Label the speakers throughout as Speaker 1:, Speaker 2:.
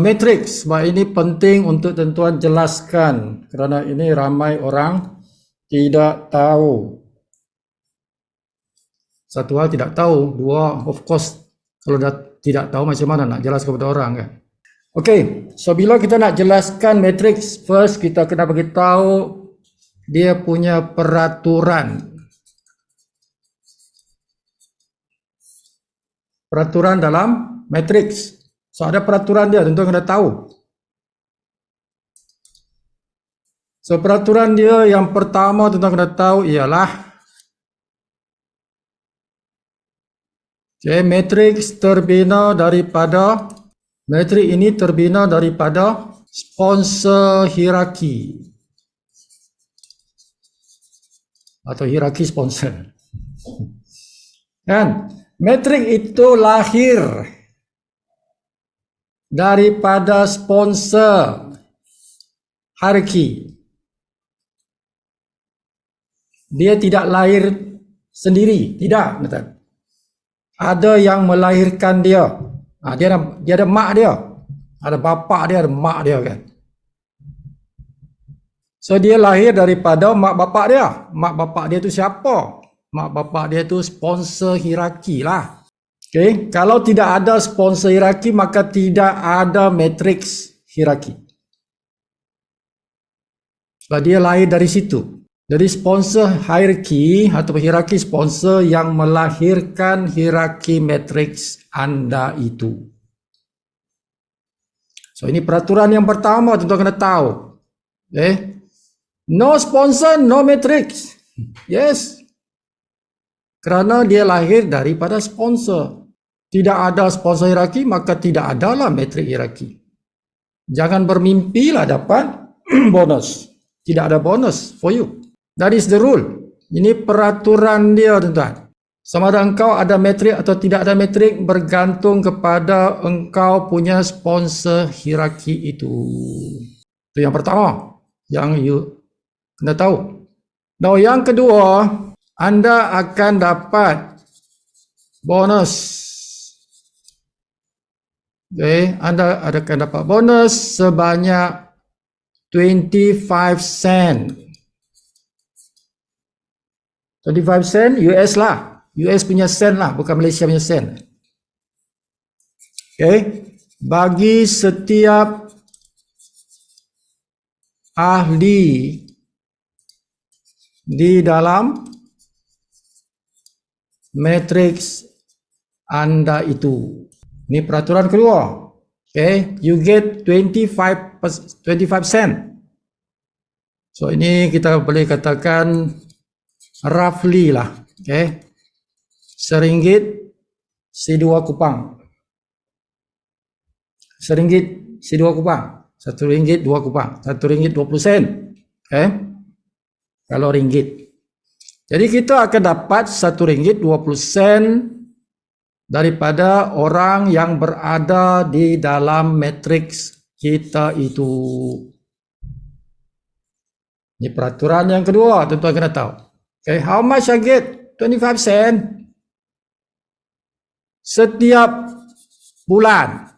Speaker 1: matrix. Sebab ini penting untuk tuan-tuan jelaskan kerana ini ramai orang tidak tahu. Satu hal tidak tahu, dua of course kalau dah tidak tahu macam mana nak jelas kepada orang kan. Okey, so bila kita nak jelaskan matrix, first kita kena bagi tahu dia punya peraturan. Peraturan dalam matrix. So ada peraturan dia, tentu kena tahu. So peraturan dia yang pertama tentu kena tahu ialah matrix ini terbina daripada sponsor hierarki atau hierarki sponsor. Kan? Matrix itu lahir daripada sponsor hierarki. Dia tidak lahir sendiri, tidak, betul. Ada yang melahirkan dia. Dia ada mak dia, ada bapa dia, ada mak dia kan. So dia lahir daripada mak bapa dia. Mak bapa dia tu siapa? Mak bapa dia tu sponsor hierarki lah. Okay. Kalau tidak ada sponsor hierarki, maka tidak ada matrix hierarki. Sebab dia lahir dari situ. Jadi sponsor hierarki atau hierarki sponsor yang melahirkan hierarki matrix anda itu. So ini peraturan yang pertama tentu kena tahu. No sponsor, no matrix. Yes. Kerana dia lahir daripada sponsor. Tidak ada sponsor hierarki, maka tidak adalah matrix hierarki. Jangan bermimpilah dapat bonus. Tidak ada bonus for you. That is the rule. Ini peraturan dia, tuan-tuan. Sama ada engkau ada matrik atau tidak ada matrik bergantung kepada engkau punya sponsor hierarki itu. Itu yang pertama yang you kena tahu. Now yang kedua, anda akan dapat bonus. Anda akan dapat bonus sebanyak 25 sen. 25 sen US lah. US punya sen lah, bukan Malaysia punya sen. Bagi setiap ahli di dalam matrix anda itu. Ini peraturan kedua. You get 25 sen. So ini kita boleh katakan roughly lah, RM1 si 2 kupang. RM1 si 2 kupang. RM1 2 kupang. RM1 20 sen. Kalau ringgit. Jadi kita akan dapat RM1 20 sen daripada orang yang berada di dalam matrix kita itu. Ini peraturan yang kedua, tentu kena tahu. How much I get? 25 sen setiap bulan.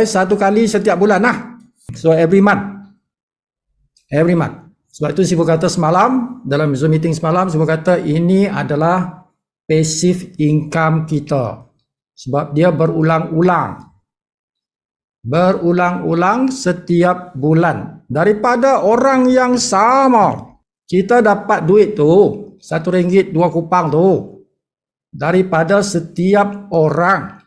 Speaker 1: Satu kali setiap bulan lah. So every month. Every month. Sebab itu Sibu kata semalam, dalam Zoom meeting semalam, Sibu kata ini adalah passive income kita. Sebab dia berulang-ulang. Berulang-ulang setiap bulan. Daripada orang yang sama. Kita dapat duit tu, RM1 2 kupang tu, daripada setiap orang.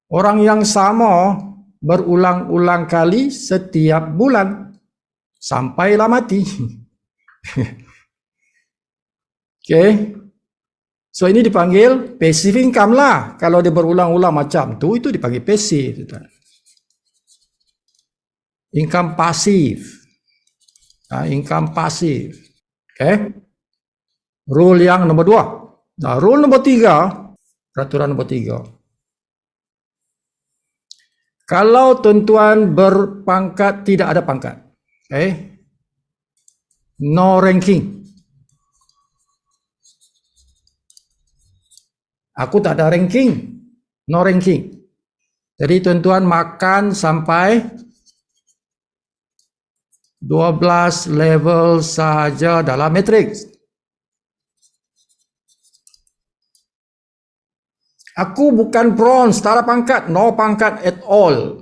Speaker 1: Orang yang sama berulang-ulang kali setiap bulan. Sampailah mati. So ini dipanggil passive income lah. Kalau dia berulang-ulang macam tu, itu dipanggil passive. Income pasif. Income pasif. Rule yang nombor 2. Rule nombor 3. Peraturan nombor 3. Kalau tuan-tuan berpangkat, tidak ada pangkat. No ranking. Aku tak ada ranking. No ranking. Jadi tuan-tuan makan sampai 12 level sahaja dalam matriks. Aku bukan bronze, tak ada pangkat, no pangkat at all.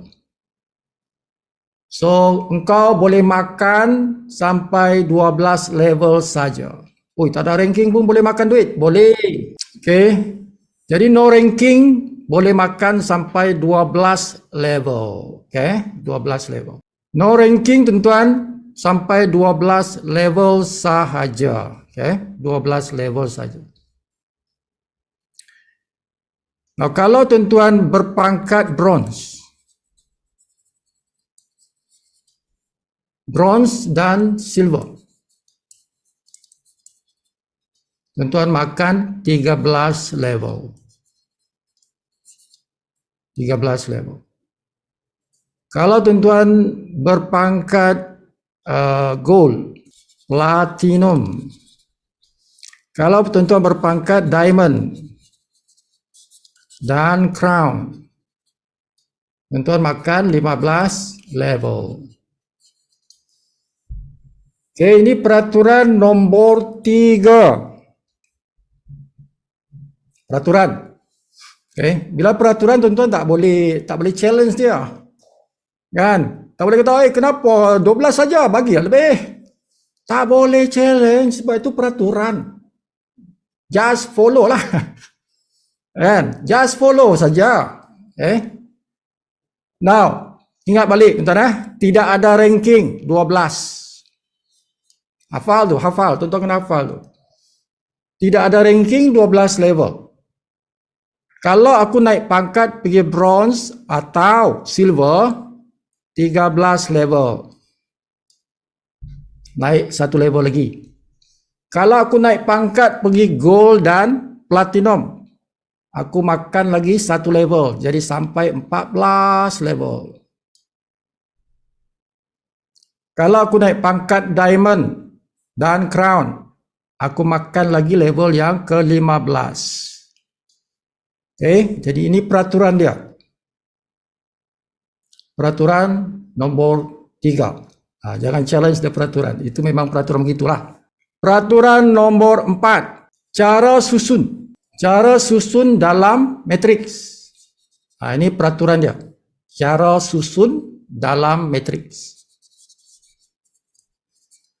Speaker 1: So, engkau boleh makan sampai 12 level saja. Oi, tak ada ranking pun boleh makan duit? Boleh. Okay. Jadi no ranking boleh makan sampai 12 level. Okay, 12 level. No ranking tuan-tuan sampai 12 level sahaja. Okay, 12 level saja. Nah, kalau tuan-tuan berpangkat bronze dan silver, tuan-tuan makan 13 level. 13 level. Kalau tuan-tuan berpangkat gold, platinum, kalau tuan-tuan berpangkat diamond dan crown, tuan-tuan makan 15 level. Okay, ini peraturan nombor 3. Peraturan. Okay, bila peraturan tuan-tuan tak boleh challenge dia. Kan? Tak boleh kata, kenapa 12 saja, bagi lebih. Tak boleh challenge sebab itu peraturan. Just follow lah. Kan? Just follow saja. Now, ingat balik tuan-tuan, tidak ada ranking 12. Hafal tu, tuan-tuan kena hafal tu. Tidak ada ranking 12 level. Kalau aku naik pangkat pergi bronze atau silver, 13 level. Naik satu level lagi. Kalau aku naik pangkat pergi gold dan platinum, aku makan lagi satu level. Jadi sampai 14 level. Kalau aku naik pangkat diamond dan crown, aku makan lagi level yang ke-15. Jadi ini peraturan dia. Peraturan nombor 3. Jangan challenge the peraturan. Itu memang peraturan begitulah. Peraturan nombor 4. Cara susun. Cara susun dalam matriks. Ini peraturan dia. Cara susun dalam matriks.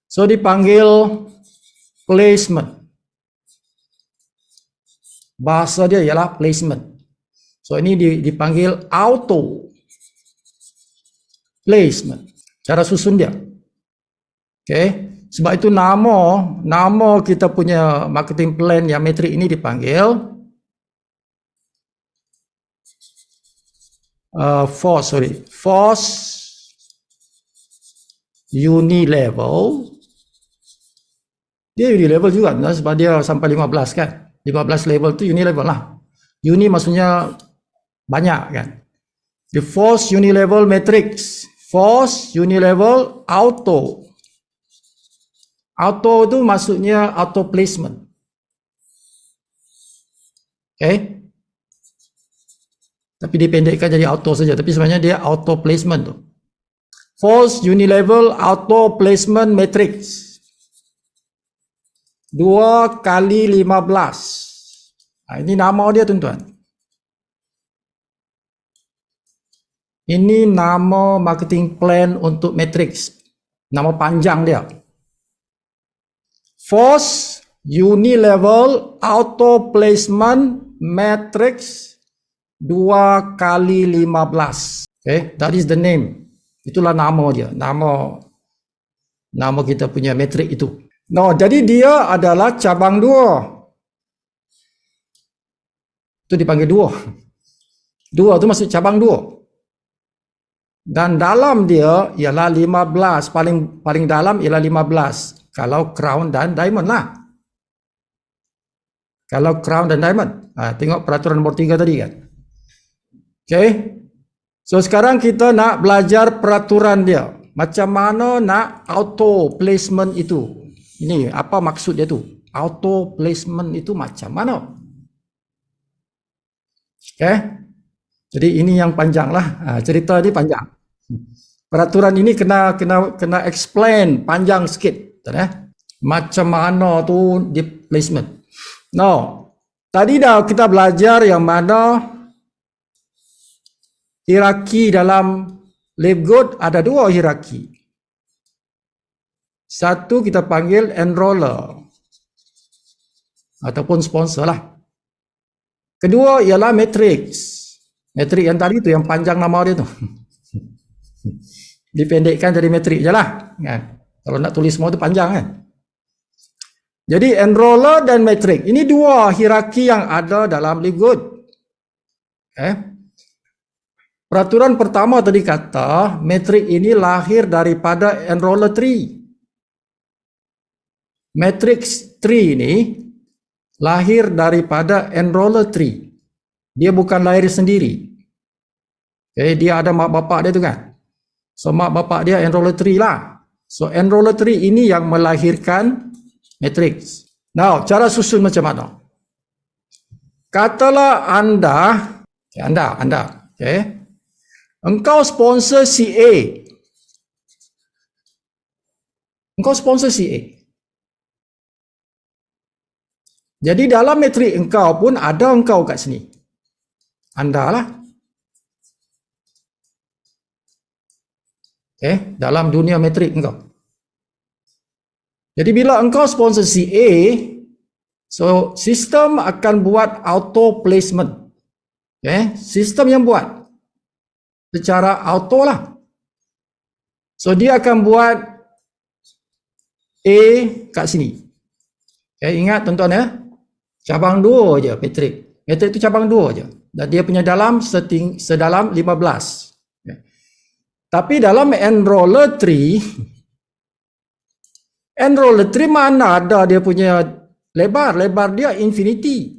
Speaker 1: So dipanggil placement. Bahasa dia ialah placement. So ini dipanggil auto placement. Cara susun dia. Sebab itu nama kita punya marketing plan yang metrik ini dipanggil force unilevel. Dia unilevel juga sebab dia sampai 15 kan. 15 level tu unilevel lah. Uni maksudnya banyak kan. The force unilevel matrix. Force unilevel auto. Auto itu maksudnya auto placement. Tapi dipendekkan jadi auto saja. Tapi sebenarnya dia auto placement tu. Force unilevel auto placement matrix. 2 kali 15. Ini nama dia tuan-tuan. Ini nama marketing plan untuk matrix. Nama panjang dia. Force unilevel auto placement matrix 2 kali 15. That is the name. Itulah nama dia. Nama kita punya matrix itu. Jadi dia adalah cabang 2. Itu dipanggil 2. 2 itu maksud cabang 2. Dan dalam dia ialah 15. Paling dalam ialah 15. Kalau crown dan diamond lah. Kalau crown dan diamond. Tengok peraturan nombor 3 tadi kan. So sekarang kita nak belajar peraturan dia. Macam mana nak auto placement itu. Ini apa maksud dia tu? Auto placement itu macam mana? Jadi ini yang panjang lah. Cerita ni panjang. Peraturan ini kena explain panjang sikit, macam mana tu di placement. Now, tadi dah kita belajar yang mana hierarki dalam live good ada dua hierarki. Satu kita panggil enroller ataupun sponsor lah. Kedua ialah matrix. Matrix yang tadi tu yang panjang nama dia tu. Dipendekkan jadi matrix je lah. Kalau nak tulis semua tu panjang kan. Jadi enroller dan matrix. Ini dua hierarki yang ada dalam live good. Peraturan pertama tadi kata matrix ini lahir daripada enroller tree. Matrix tree ini lahir daripada enroller tree. Dia bukan lahir sendiri. Dia ada mak bapak dia tu kan. So mak bapak dia enroller tree lah. So enroller tree ini yang melahirkan matrix. Now, cara susun macam mana? Katalah anda, engkau sponsor CA. Engkau sponsor CA. Jadi dalam matrix engkau pun ada engkau kat sini. Anda lah. Dalam dunia matrix engkau. Jadi bila engkau sponsor CA, so sistem akan buat auto placement. Sistem yang buat secara auto lah. So dia akan buat A kat sini. Ingat tuan-tuan ya, cabang 2 je matrix. Matrix tu cabang 2 je. Dan dia punya dalam sedalam 15. Tapi dalam enroller tree mana ada dia punya lebar dia infinity.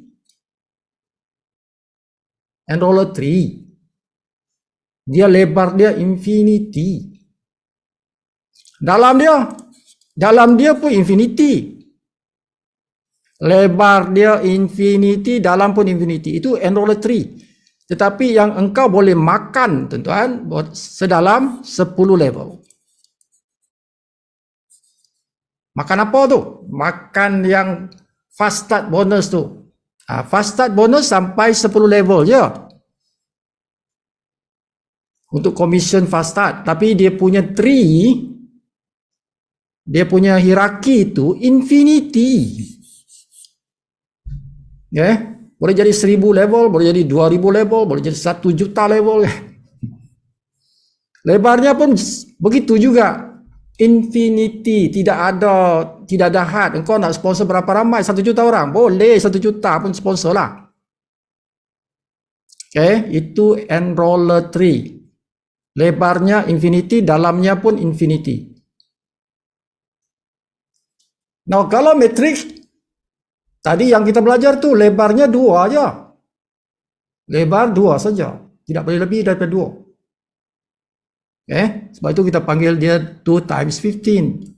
Speaker 1: Enroller tree dia lebar dia infinity. Dalam dia pun infinity. Lebar dia infinity, dalam pun infinity. Itu enroller tree. Tetapi yang engkau boleh makan, tuan-tuan, sedalam 10 level. Makan apa tu? Makan yang fast start bonus tu. Fast start bonus sampai 10 level je. Untuk commission fast start. Tapi dia punya tree, dia punya hierarki tu infinity. Boleh jadi 1000 level, boleh jadi 2000 level, boleh jadi 1 juta level. Lebarnya pun begitu juga. Infinity, tidak ada had. Engkau nak sponsor berapa ramai? 1 juta orang. Boleh 1 juta pun sponsor lah. Itu enroller tree. Lebarnya infinity, dalamnya pun infinity. Nah, kalau matrix tadi yang kita belajar tu lebarnya 2 aja. Lebar 2 saja. Tidak boleh lebih daripada 2. Sebab itu kita panggil dia 2 times 15.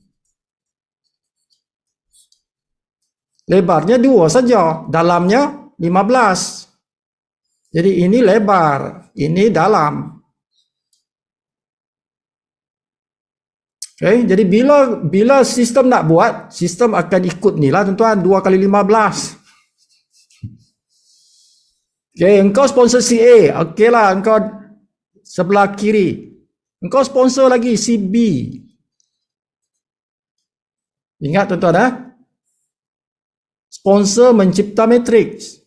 Speaker 1: Lebarnya 2 saja. Dalamnya 15. Jadi ini lebar. Ini dalam. Jadi bila sistem nak buat, sistem akan ikut ni lah tuan-tuan, 2 kali 15. Engkau sponsor CA, lah engkau sebelah kiri. Engkau sponsor lagi CB. Ingat tuan-tuan sponsor mencipta matrix.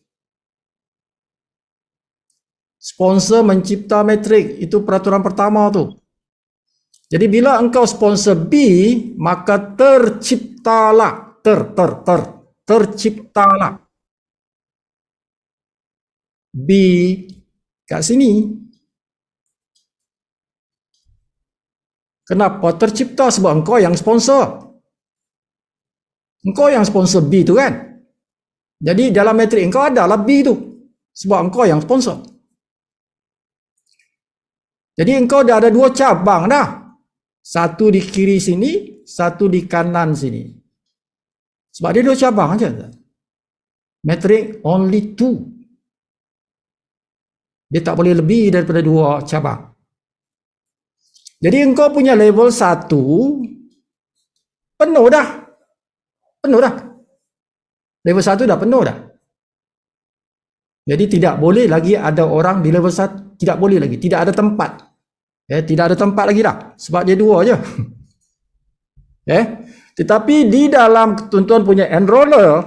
Speaker 1: Sponsor mencipta matrix, itu peraturan pertama tu. Jadi bila engkau sponsor B, maka terciptalah terciptalah B kat sini. Kenapa tercipta? Sebab engkau yang sponsor. Engkau yang sponsor B tu kan. Jadi dalam matrik engkau adalah B tu. Sebab engkau yang sponsor. Jadi engkau dah ada 2 cabang dah. Satu di kiri sini, satu di kanan sini. Sebab dia 2 cabang aja. Matrix only 2. Dia tak boleh lebih daripada 2 cabang. Jadi engkau punya level 1 penuh dah. Penuh dah. Level 1 dah penuh dah. Jadi tidak boleh lagi ada orang di level 1. Tidak boleh lagi. Tidak ada tempat. Tidak ada tempat lagi dah. Sebab dia 2 je. Tetapi di dalam tuan-tuan punya enroller,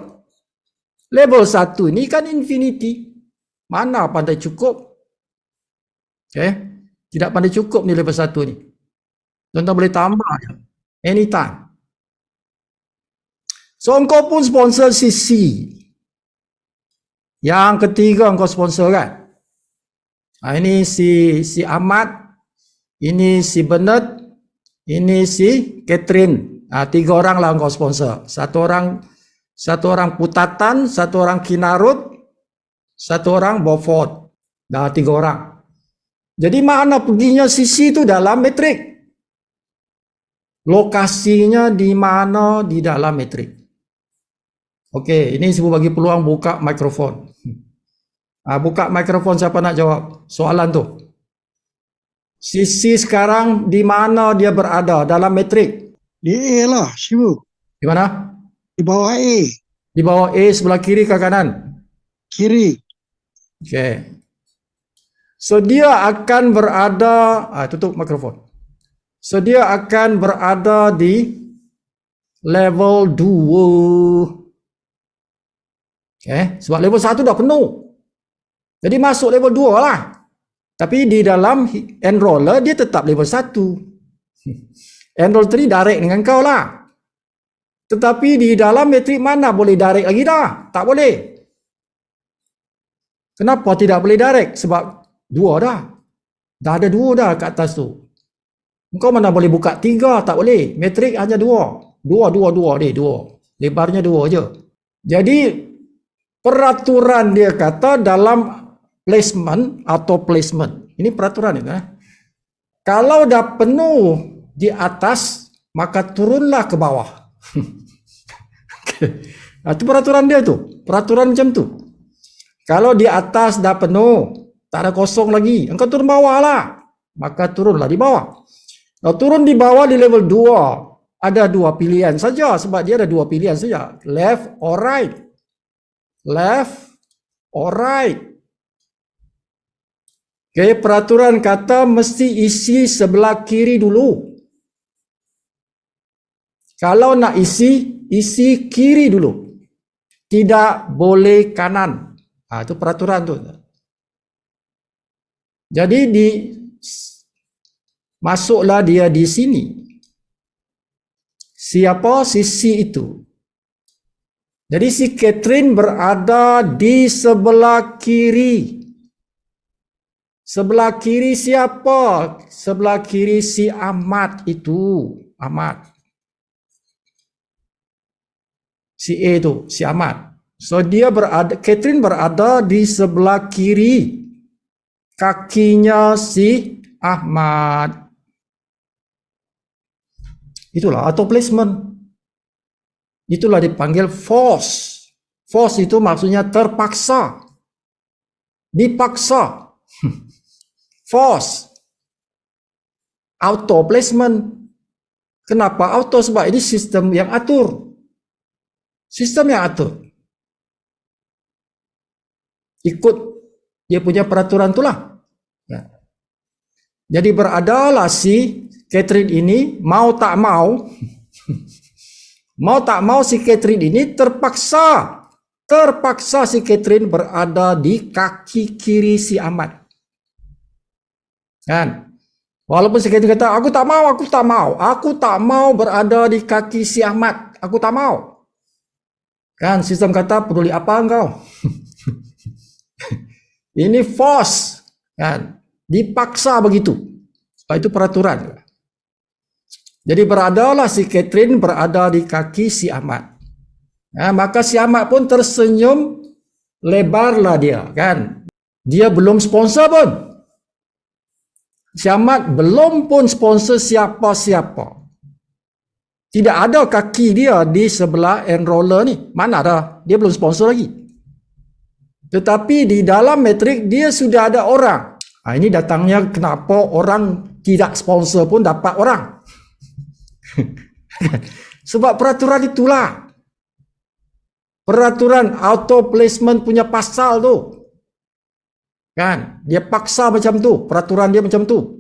Speaker 1: level 1 ni kan infinity. Mana pandai cukup? Tidak pandai cukup ni level 1 ni. Tuan-tuan boleh tambah je. Anytime. So, engkau pun sponsor si C. Yang ketiga engkau sponsor kan? Ini si Ahmad, ini si Bernard, ini si Catherine. 3 orang lah engkau sponsor. Satu orang Putatan, 1 orang Kinarut, 1 orang Beaufort. Dah 3 orang. Jadi mana perginya si C itu dalam metrik? Lokasinya di mana di dalam metrik? Okey, ini saya bagi peluang buka mikrofon. Buka mikrofon, siapa nak jawab soalan tu? Sisi sekarang di mana dia berada dalam metrik?
Speaker 2: Di A lah, Shibu.
Speaker 1: Di mana?
Speaker 2: Di bawah A.
Speaker 1: Di bawah A, sebelah kiri ke kanan?
Speaker 2: Kiri.
Speaker 1: Okey. So dia akan berada, tutup mikrofon. So dia akan berada di level 2. Sebab level 1 dah penuh. Jadi masuk level 2 lah. Tapi di dalam enroller dia tetap level 1. Enroll 3 direct dengan kau lah. Tetapi di dalam metrik mana boleh direct lagi dah? Tak boleh. Kenapa tidak boleh direct? Sebab 2 dah. Dah ada 2 dah kat atas tu. Engkau mana boleh buka 3? Tak boleh. Metrik hanya 2. 2 ni, 2. Lebarnya 2 je. Jadi peraturan dia kata dalam placement atau placement. Ini peraturan itu. Kalau dah penuh di atas, maka turunlah ke bawah. Itu peraturan dia tu. Peraturan macam tu. Kalau di atas dah penuh, tak ada kosong lagi, engkau turun bawah lah. Maka turunlah di bawah. Kalau turun di bawah di level 2, ada 2 pilihan saja. Sebab dia ada 2 pilihan saja. Left or right. Left or right. Peraturan kata mesti isi sebelah kiri dulu. Kalau nak isi kiri dulu. Tidak boleh kanan. Itu peraturan tu. Jadi masuklah dia di sini. Siapa sisi itu? Jadi si Catherine berada di sebelah kiri. Sebelah kiri siapa? Sebelah kiri si Ahmad itu. Ahmad. Si A itu, si Ahmad. So Catherine berada di sebelah kiri. Kakinya si Ahmad. Itulah auto placement. Itulah dipanggil force. Force itu maksudnya terpaksa. Dipaksa. Force. Auto placement. Kenapa auto? Sebab ini sistem yang atur. Sistem yang atur. Ikut dia punya peraturan itulah. Jadi beradalah si Catherine ini mau tak mau si Catherine ini terpaksa si Catherine berada di kaki kiri si Ahmad. Kan? Walaupun si Catherine kata aku tak mau berada di kaki si Ahmad. Aku tak mau. Kan sistem kata peduli apa engkau? Ini force, kan? Dipaksa begitu. Sebab itu peraturan. Jadi beradalah si Catherine berada di kaki si Ahmad. Maka si Ahmad pun tersenyum lebarlah dia, kan? Dia belum sponsor pun. Si Ahmad belum pun sponsor siapa-siapa. Tidak ada kaki dia di sebelah enroller ni. Mana ada? Dia belum sponsor lagi. Tetapi di dalam matrik dia sudah ada orang. Ini datangnya kenapa orang tidak sponsor pun dapat orang. Sebab peraturan itulah. Peraturan auto placement punya pasal tu. Kan? Dia paksa macam tu. Peraturan dia macam tu.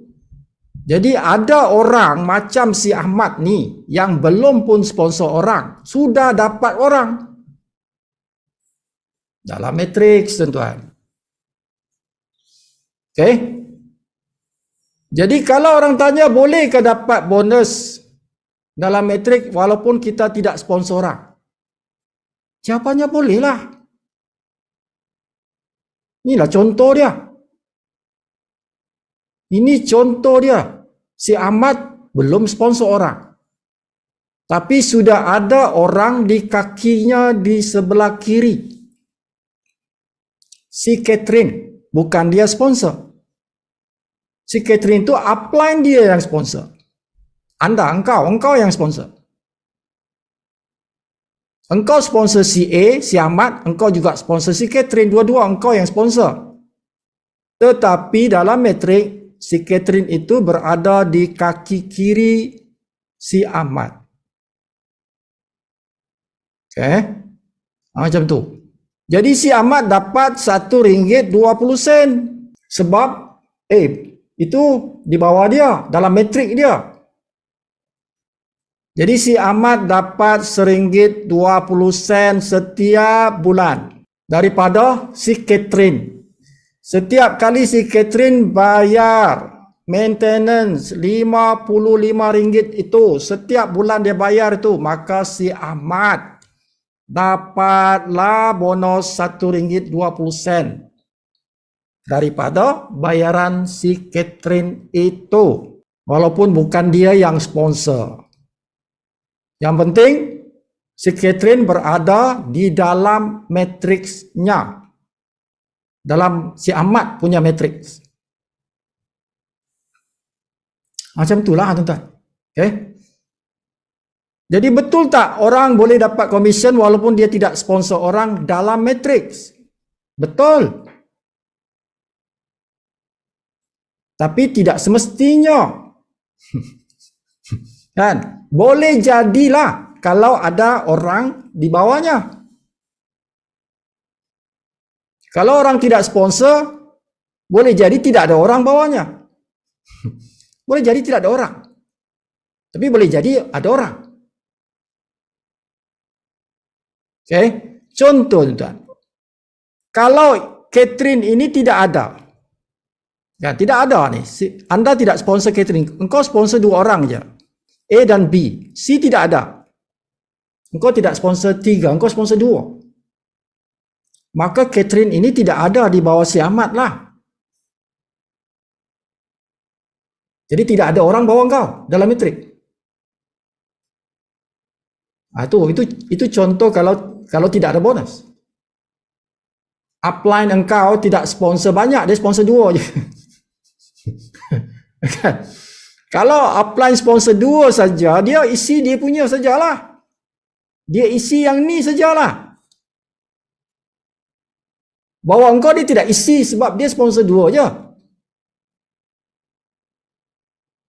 Speaker 1: Jadi ada orang macam si Ahmad ni yang belum pun sponsor orang. Sudah dapat orang. Dalam matriks tuan-tuan. Okay? Jadi kalau orang tanya boleh ke dapat bonus dalam matrik walaupun kita tidak sponsor orang? Jawapannya bolehlah. Inilah contoh dia. Ini contoh dia. Si Ahmad belum sponsor orang. Tapi sudah ada orang di kakinya di sebelah kiri. Si Catherine. Bukan dia sponsor. Si Catherine itu upline dia yang sponsor. Engkau yang sponsor. Engkau sponsor si A, si Ahmad, engkau juga sponsor si Catherine. Dua-dua engkau yang sponsor. Tetapi dalam matrik, si Catherine itu berada di kaki kiri si Ahmad. Okay? Macam tu. Jadi si Ahmad dapat RM1.20 sebab itu di bawah dia dalam matrik dia. Jadi si Ahmad dapat RM1.20 setiap bulan daripada si Catherine. Setiap kali si Catherine bayar maintenance RM55 itu, setiap bulan dia bayar itu, maka si Ahmad dapatlah bonus RM1.20 daripada bayaran si Catherine itu. Walaupun bukan dia yang sponsor. Yang penting si Catherine berada di dalam matriksnya. Dalam si Ahmad punya matriks. Macam itulah tuan-tuan. Okay? Jadi betul tak orang boleh dapat komisen walaupun dia tidak sponsor orang dalam matriks? Betul. Tapi tidak semestinya. Kan? Boleh jadilah kalau ada orang di bawahnya. Kalau orang tidak sponsor, boleh jadi tidak ada orang bawahnya. Boleh jadi tidak ada orang. Tapi boleh jadi ada orang. Okay? Contoh tuan. Kalau Catherine ini tidak ada. Ya, tidak ada nih. Anda tidak sponsor Catherine. Engkau sponsor dua orang je. A dan B. C tidak ada. Engkau tidak sponsor tiga. Engkau sponsor dua. Maka Catherine ini tidak ada di bawah si Ahmad lah. Jadi tidak ada orang bawah engkau dalam matrik. Itu contoh kalau tidak ada bonus. Upline engkau tidak sponsor banyak, dia sponsor dua je. Kalau upline sponsor dua saja, dia isi dia punya sajalah. Dia isi yang ni sajalah. Bawah engkau dia tidak isi sebab dia sponsor dua je.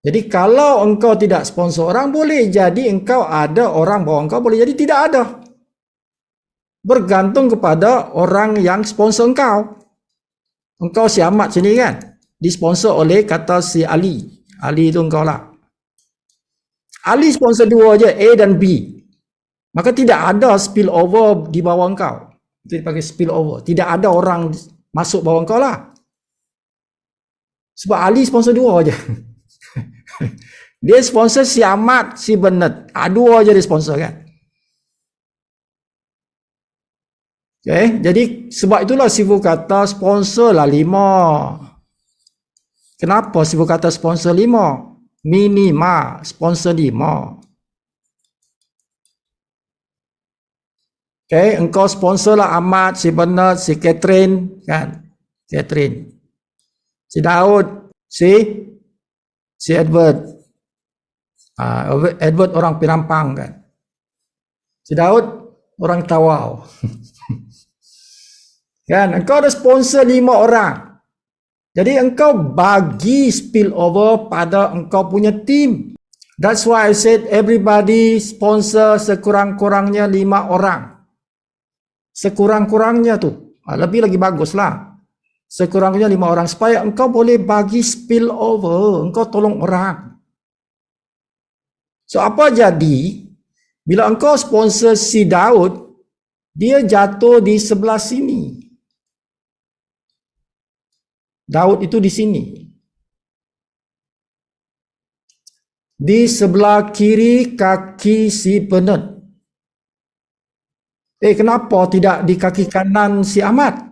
Speaker 1: Jadi kalau engkau tidak sponsor orang, boleh jadi engkau ada orang bawah engkau, boleh jadi tidak ada. Bergantung kepada orang yang sponsor engkau. Engkau si Ahmad sini kan, disponsor oleh kata si Ali. Ali itu engkau lah. Ali sponsor dua je, A dan B. Maka tidak ada spill over di bawah engkau. Itu dipanggil spill over. Tidak ada orang masuk bawah engkau lah. Sebab Ali sponsor dua je. Dia sponsor si Ahmad, si Bernard. Dua je dia sponsor kan. Okay, jadi sebab itulah Sifu kata sponsor lah 5. Kenapa Sifu kata sponsor 5? Minima sponsor 5. Okay, engkau sponsor lah Ahmad, si Bernard, si Catherine kan. Catherine. Si Daud, si Edward. Edward orang Pirampang kan. Si Daud orang Tawau. Kan, engkau ada sponsor 5 orang. Jadi engkau bagi spillover pada engkau punya team. That's why I said everybody sponsor sekurang-kurangnya 5 orang. Sekurang-kurangnya tu. Lebih lagi bagus lah. Sekurang-kurangnya 5 orang. Supaya engkau boleh bagi spillover. Engkau tolong orang. So apa jadi? Bila engkau sponsor si Daud, dia jatuh di sebelah sini. Daud itu di sini. Di sebelah kiri kaki si Bernard. Kenapa tidak di kaki kanan si Ahmad?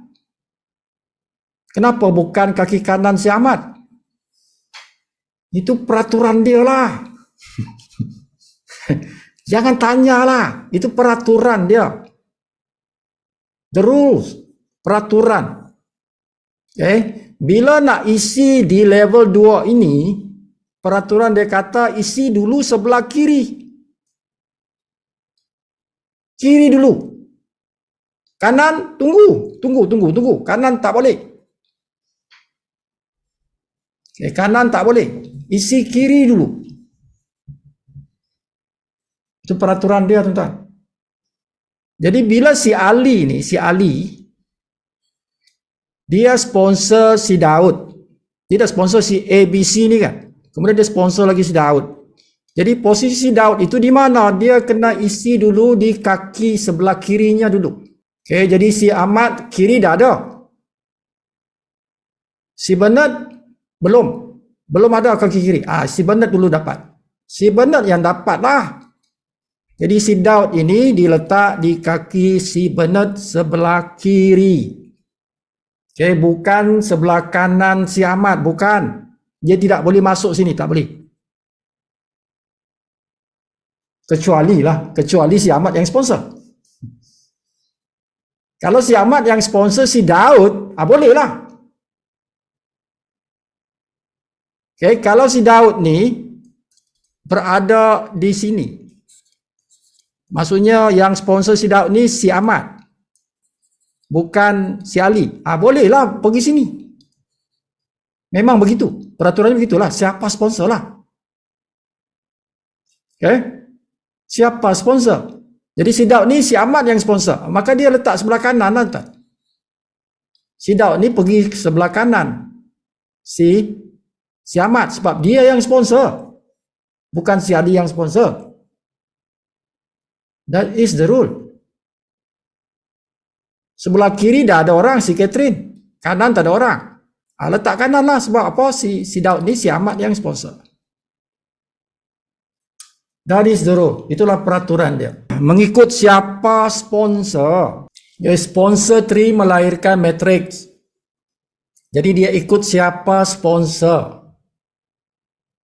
Speaker 1: Kenapa bukan kaki kanan si Ahmad? Itu peraturan dia lah. Jangan tanyalah. Itu peraturan dia. The rules. Peraturan. Bila nak isi di level 2 ini, peraturan dia kata isi dulu sebelah kiri. Kiri dulu. Kanan, tunggu. Kanan tak boleh. Kanan tak boleh. Isi kiri dulu. Itu peraturan dia, tuan-tuan. Jadi bila si Ali ni, dia sponsor si Daud. Dia sponsor si ABC ni kan. Kemudian dia sponsor lagi si Daud. Jadi posisi Daud itu di mana? Dia kena isi dulu di kaki sebelah kirinya dulu. Jadi si Ahmad kiri dah ada. Si Bernard belum ada kaki kiri. Si Bernard dulu dapat. Si Bernard yang dapat lah. Jadi si Daud ini diletak di kaki si Bernard sebelah kiri. Bukan sebelah kanan si Ahmad, bukan. Dia tidak boleh masuk sini, tak boleh. Kecuali si Ahmad yang sponsor. Kalau si Ahmad yang sponsor si Daud, boleh lah. Kalau si Daud ni berada di sini. Maksudnya yang sponsor si Daud ni si Ahmad. Bukan si Ali. Bolehlah pergi sini. Memang begitu. Peraturannya begitulah. Siapa sponsor lah. Siapa sponsor? Jadi si Daud ni si Ahmad yang sponsor. Maka dia letak sebelah kanan lah. Si Daud ni pergi ke sebelah kanan. Si Ahmad. Sebab dia yang sponsor. Bukan si Ali yang sponsor. That is the rule. Sebelah kiri dah ada orang, si Catherine. Kanan tak ada orang. Letak kanan lah. Sebab apa? Si Daud ni, si Ahmad yang sponsor. That is the rule. Itulah peraturan dia. Mengikut siapa sponsor. Sponsor tree melahirkan matrix. Jadi dia ikut siapa sponsor.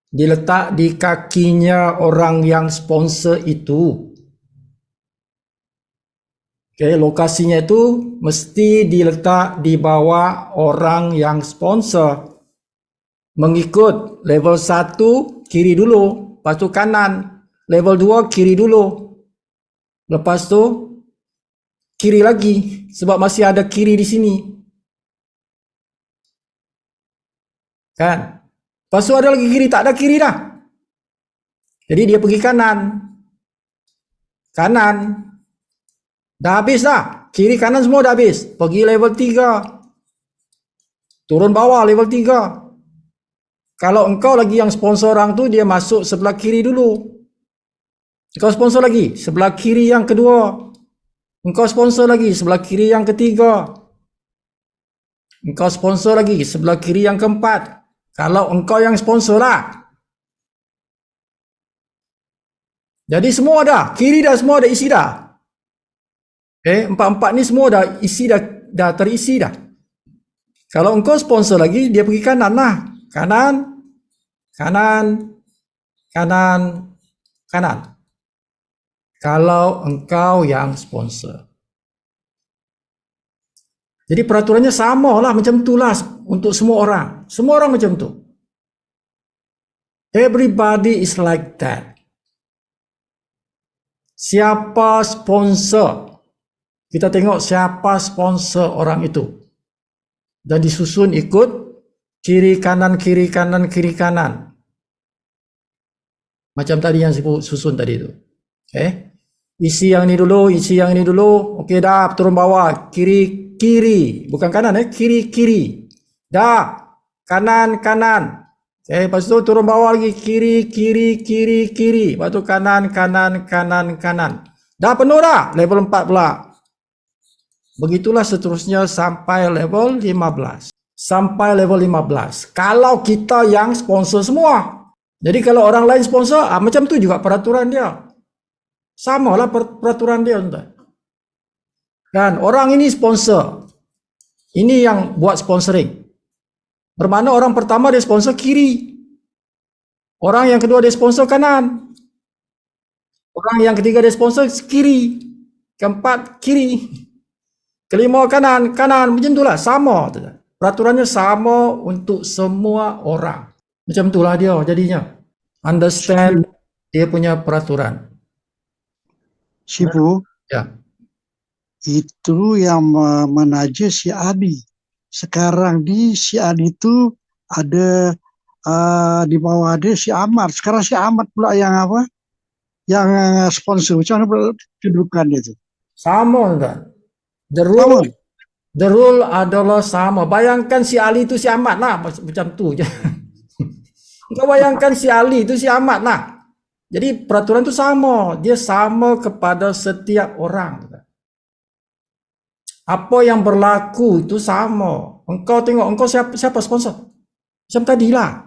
Speaker 1: Diletak di kakinya orang yang sponsor itu. Lokasinya itu mesti diletak di bawah orang yang sponsor. Mengikut level 1 kiri dulu, lepas tu kanan. Level 2 kiri dulu. Lepas tu kiri lagi sebab masih ada kiri di sini. Kan? Lepas tu ada lagi kiri, tak ada kiri dah. Jadi dia pergi kanan. Kanan. Dah habis dah. Kiri kanan semua dah habis. Pergi level 3. Turun bawah level 3. Kalau engkau lagi yang sponsor orang tu, dia masuk sebelah kiri dulu. Engkau sponsor lagi sebelah kiri yang kedua. Engkau sponsor lagi sebelah kiri yang ketiga. Engkau sponsor lagi sebelah kiri yang keempat. Kalau engkau yang sponsor lah. Jadi semua dah. Kiri dah semua dah isi dah. Empat-empat ni semua dah isi dah terisi dah. Kalau engkau sponsor lagi, dia pergi kanan lah. Kanan. Kalau engkau yang sponsor. Jadi peraturannya sama lah, macam tu lah untuk semua orang. Semua orang macam tu. Everybody is like that. Siapa sponsor? kita tengok siapa sponsor orang itu. Dan disusun ikut kiri kanan, kiri kanan, kiri kanan. Macam tadi yang saya susun tadi itu. Isi yang ini dulu, isi yang ini dulu. Okey dah, turun bawah. Kiri, kiri. Bukan kanan kiri, kiri. Dah, kanan, kanan. Lepas tu turun bawah lagi. Kiri, kiri, kiri, kiri. Lepas tu kanan, kanan, kanan, kanan. Dah penuh dah. Level 4 pula. Begitulah seterusnya sampai level 15. Sampai level 15. Kalau kita yang sponsor semua. Jadi kalau orang lain sponsor, macam tu juga peraturan dia. Samalah peraturan dia, tuan. Kan orang ini sponsor. Ini yang buat sponsoring. Bermakna orang pertama dia sponsor kiri. Orang yang kedua dia sponsor kanan. Orang yang ketiga dia sponsor kiri. Keempat kiri. Kelima kanan, kanan. Macam itulah, sama. Peraturannya sama untuk semua orang. Macam itulah dia jadinya. Understand dia punya peraturan.
Speaker 2: Sibu,
Speaker 1: Ya.
Speaker 2: itu yang menaja si Adi. Sekarang di si Adi itu ada di bawah ada si Ahmad. Sekarang si Ahmad pula yang apa? Yang sponsor. Macam mana pula kedudukan itu?
Speaker 1: Sama, tuan.
Speaker 2: Sama.
Speaker 1: The rule adalah sama. Bayangkan si Ali itu si Ahmad lah. Macam tu je. Kau bayangkan si Ali itu si Ahmad lah. Jadi peraturan itu sama. Dia sama kepada setiap orang. Apa yang berlaku itu sama. Engkau tengok, engkau siapa sponsor? Macam tadilah.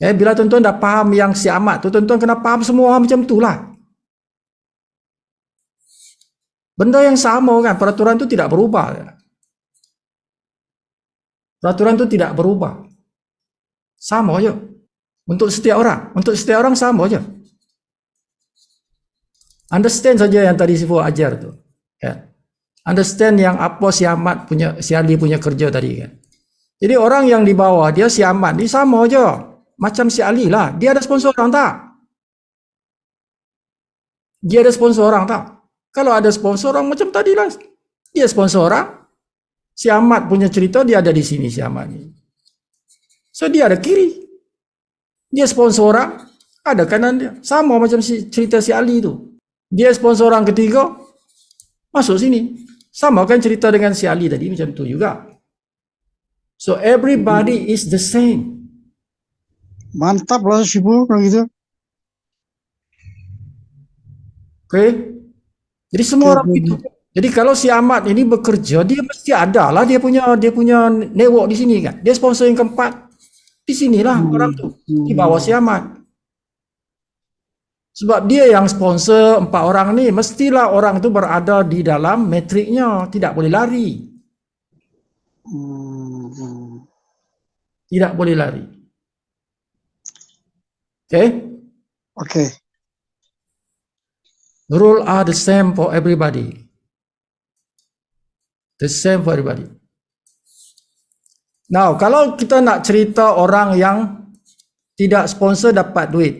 Speaker 1: Bila tuan-tuan dah faham yang si Ahmad tu, tuan-tuan kena faham semua macam itulah. Benda yang sama kan, peraturan itu tidak berubah. Peraturan itu tidak berubah. Sama aja. Untuk setiap orang sama aja. Understand saja yang tadi Sifu ajar tu. Kan? Understand yang apa si Ahmad punya, si Ali punya kerja tadi kan. Jadi orang yang di bawah dia si Ahmad ni sama aja. Macam si Ali lah. Dia ada sponsor orang tak? Dia ada sponsor orang tak? Kalau ada sponsor orang macam tadi lah. Dia sponsor orang. Si Ahmad punya cerita dia ada di sini si Ahmad ni. So dia ada kiri. Dia sponsor orang, ada kanan dia. Sama macam cerita si Ali tu. Dia sponsor orang ketiga, masuk sini. Sama kan cerita dengan si Ali tadi, macam tu juga. So everybody is the same.
Speaker 2: Mantap lah Sibu kalau gitu.
Speaker 1: Okay? Jadi semua orang itu. Jadi kalau si Ahmad ini bekerja, dia mesti ada lah dia punya network di sini kan. Dia sponsor yang keempat. Di sinilah orang tu. Di bawah si Ahmad. Sebab dia yang sponsor 4 orang ni, mestilah orang tu berada di dalam metriknya. Tidak boleh lari. Tidak boleh lari. Okay?
Speaker 2: Okay.
Speaker 1: The rules are the same for everybody. The same for everybody. Now, kalau kita nak cerita orang yang tidak sponsor dapat duit.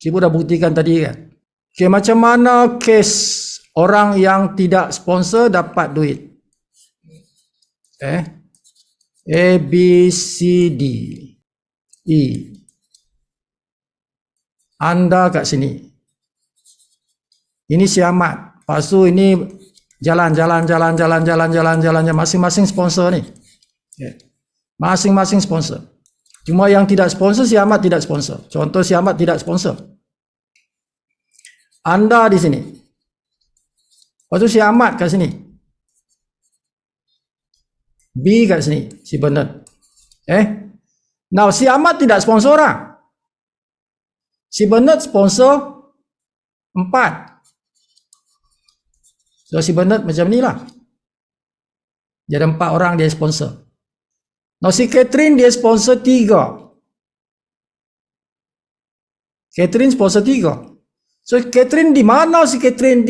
Speaker 1: Cikgu dah buktikan tadi kan. Okay, macam mana kes orang yang tidak sponsor dapat duit? A, B, C, D, E. Anda kat sini. Ini si Ahmad. Lepas tu ini jalan masing-masing sponsor ni. Okay. Masing-masing sponsor. Cuma yang tidak sponsor si Ahmad tidak sponsor. Contoh si Ahmad tidak sponsor. Anda di sini. Lepas tu si Ahmad kat sini. B kat sini, si Bernard. Now si Ahmad tidak sponsor orang. Si Bernard sponsor 4. So si Bernard macam ni lah. Dia ada 4 orang dia sponsor. Now si Catherine dia sponsor 3. Catherine sponsor 3. So Catherine di mana si Catherine?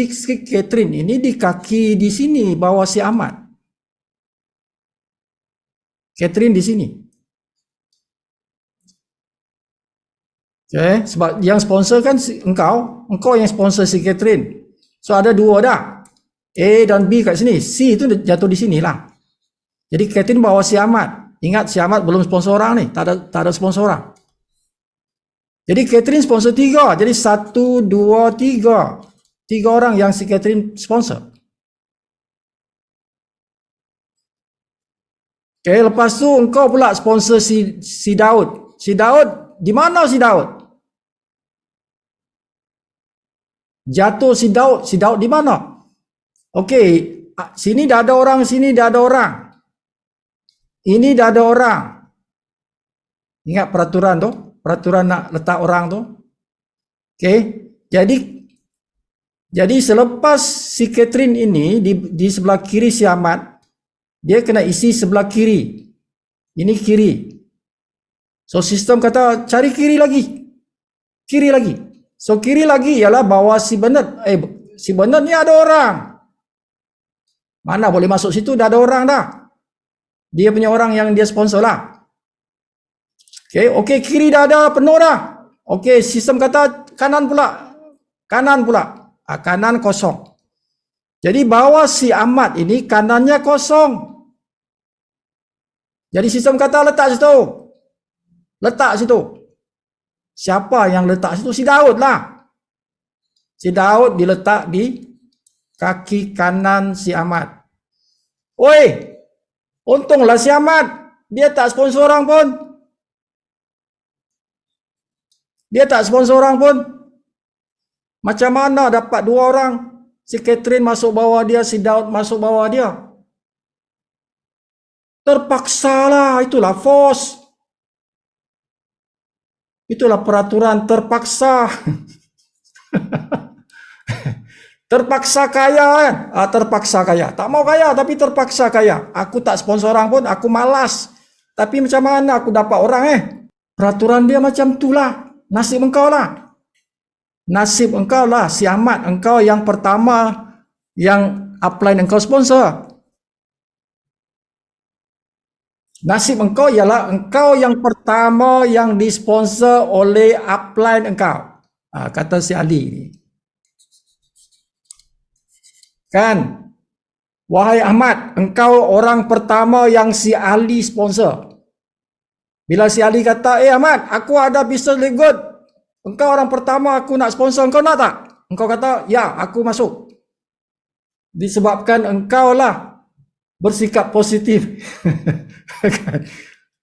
Speaker 1: Catherine ini di kaki di sini bawah si Ahmad. Catherine di sini. Okay, sebab yang sponsor kan engkau yang sponsor si Catherine. So ada 2 dah. A dan B kat sini. C itu jatuh di sini lah. Jadi Catherine bawa si Ahmad. Ingat si Ahmad belum sponsor orang nih. Tak ada sponsor orang. Jadi Catherine sponsor 3. Jadi 1, 2, 3. 3 orang yang si Catherine sponsor. Okay, lepas tu engkau pula sponsor si Daud. Si Daud, di mana si Daud? Jatuh si Daud di mana? Okey, sini dah ada orang, sini dah ada orang. Ini dah ada orang. Ingat peraturan tu? Peraturan nak letak orang tu. Okey, jadi selepas si Catherine ini di sebelah kiri si Ahmad, dia kena isi sebelah kiri. Ini kiri. So sistem kata cari kiri lagi. Kiri lagi. So kiri lagi ialah bawah si Bernard. Si Bernard ni ada orang. Mana boleh masuk situ, dah ada orang dah. Dia punya orang yang dia sponsor lah. Okey, kiri dah ada, penuh dah. Okey, sistem kata kanan pula. Kanan pula. Kanan kosong. Jadi bawah si Ahmad ini kanannya kosong. Jadi sistem kata letak situ. Letak situ. Siapa yang letak situ? Si Daud lah. Si Daud diletak di kaki kanan si Ahmad. Oi, untunglah si Ahmad. Dia tak sponsor orang pun. Dia tak sponsor orang pun. Macam mana dapat 2 orang? Si Catherine masuk bawah dia, si Daud masuk bawah dia. Terpaksalah, itulah force. Itulah peraturan terpaksa. Terpaksa kaya kan? Terpaksa kaya. Tak mau kaya tapi terpaksa kaya. Aku tak sponsor orang pun, aku malas. Tapi macam mana aku dapat orang Peraturan dia macam itulah. Nasib engkau lah. Nasib engkau lah. Si Ahmad, engkau yang pertama yang upline engkau sponsor. Nasib engkau ialah engkau yang pertama yang disponsor oleh upline engkau. Kata si Ali ni. Kan? Wahai Ahmad, engkau orang pertama yang si Ali sponsor. Bila si Ali kata, Ahmad, aku ada business live good. Engkau orang pertama aku nak sponsor, engkau nak tak? Engkau kata, ya, aku masuk. Disebabkan engkau lah bersikap positif.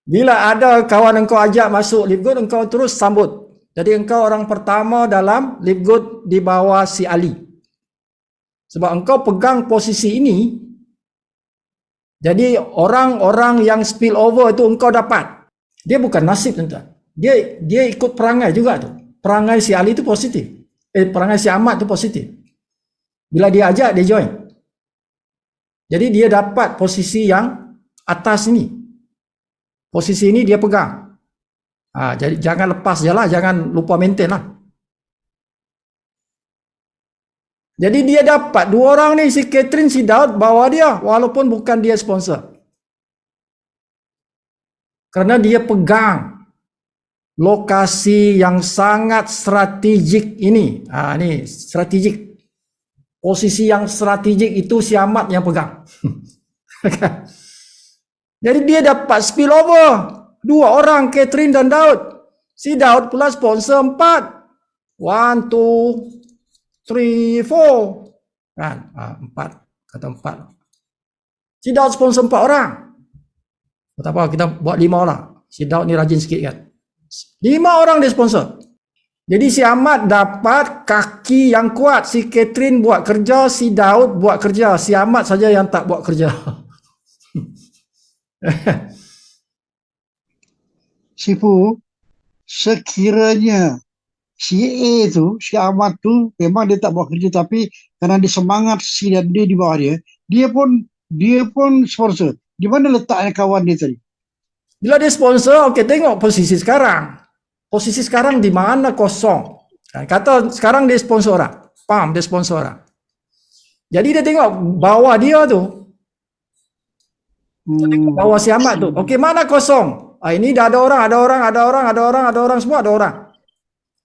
Speaker 1: Bila ada kawan engkau ajak masuk Live Good, engkau terus sambut. Jadi engkau orang pertama dalam Live Good di bawah si Ali. Sebab engkau pegang posisi ini, jadi orang-orang yang spill over itu engkau dapat. Dia bukan nasib tuan-tuan. Dia ikut perangai juga tu. Perangai si Ali itu positif. Perangai si Ahmad itu positif. Bila dia ajak, dia join. Jadi dia dapat posisi yang atas ini. Posisi ini dia pegang. Jadi jangan lepas je lah. Jangan lupa maintain lah. Jadi dia dapat 2 orang ni. Si Catherine, si Daud bawa dia. Walaupun bukan dia sponsor. Karena dia pegang lokasi yang sangat strategik ini. Ini strategik. Posisi yang strategik itu si Ahmad yang pegang. Jadi dia dapat spill over. 2 orang, Catherine dan Daud. Si Daud pula sponsor 4. 1, 2, 3, 4. Kan? 4. Kata 4. Si Daud sponsor 4 orang. Tak apa, kita buat 5 lah. Si Daud ni rajin sikit kan. 5 orang dia sponsor. Jadi si Ahmad dapat kaki yang kuat. Si Catherine buat kerja, si Daud buat kerja. Si Ahmad saja yang tak buat kerja.
Speaker 2: Sifu, sekiranya si A tu, si Ahmad tu memang dia tak buat kerja, tapi karena dia semangat si dan D di bawah dia pun sponsor. Di mana letaknya kawan dia tadi?
Speaker 1: Bila dia sponsor, okey, tengok posisi sekarang. Posisi sekarang di mana kosong. Kata sekarang dia sponsor orang. Paham, dia sponsor orang. Jadi dia tengok bawah dia tu. Tengok bawah si Ahmad tu. Okey, mana kosong? Ini dah ada orang semua ada orang.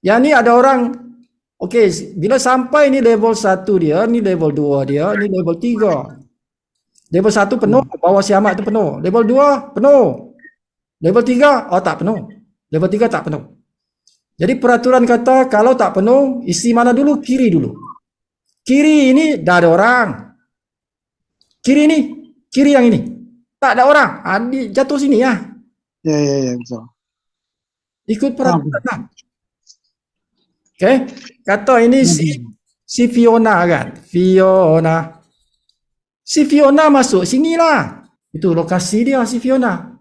Speaker 1: Yang ni ada orang. Okey, bila sampai ni level 1 dia, ni level 2 dia, ni level 3. Level 1 penuh, bawah si Ahmad tu penuh. Level 2 penuh. Level 3 tak penuh. Level 3 tak penuh. Jadi peraturan kata kalau tak penuh, isi mana dulu? Kiri dulu. Kiri ini dah ada orang. Kiri ni, kiri yang ini. Tak ada orang. Jatuh sini ya.
Speaker 2: Ya, betul.
Speaker 1: Ikut peraturan lah. Okey. Kata ini si Fiona kan. Fiona. Si Fiona masuk sini lah. Itu lokasi dia si Fiona.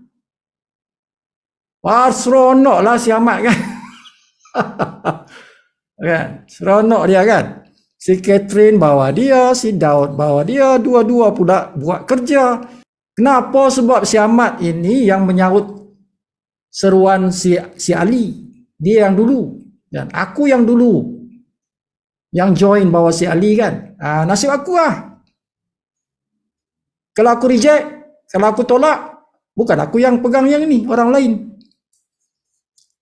Speaker 1: Wah, seronok lah si Ahmad kan. Kan? Seronok dia kan. Si Catherine bawa dia, si Daud bawa dia, dua-dua pula buat kerja. Kenapa? Sebab si Ahmad ini yang menyahut seruan si Ali. Dia yang dulu. Dan aku yang dulu. Yang join bawa si Ali kan. Nasib aku lah. Kalau aku reject, kalau aku tolak, bukan aku yang pegang yang ni, orang lain.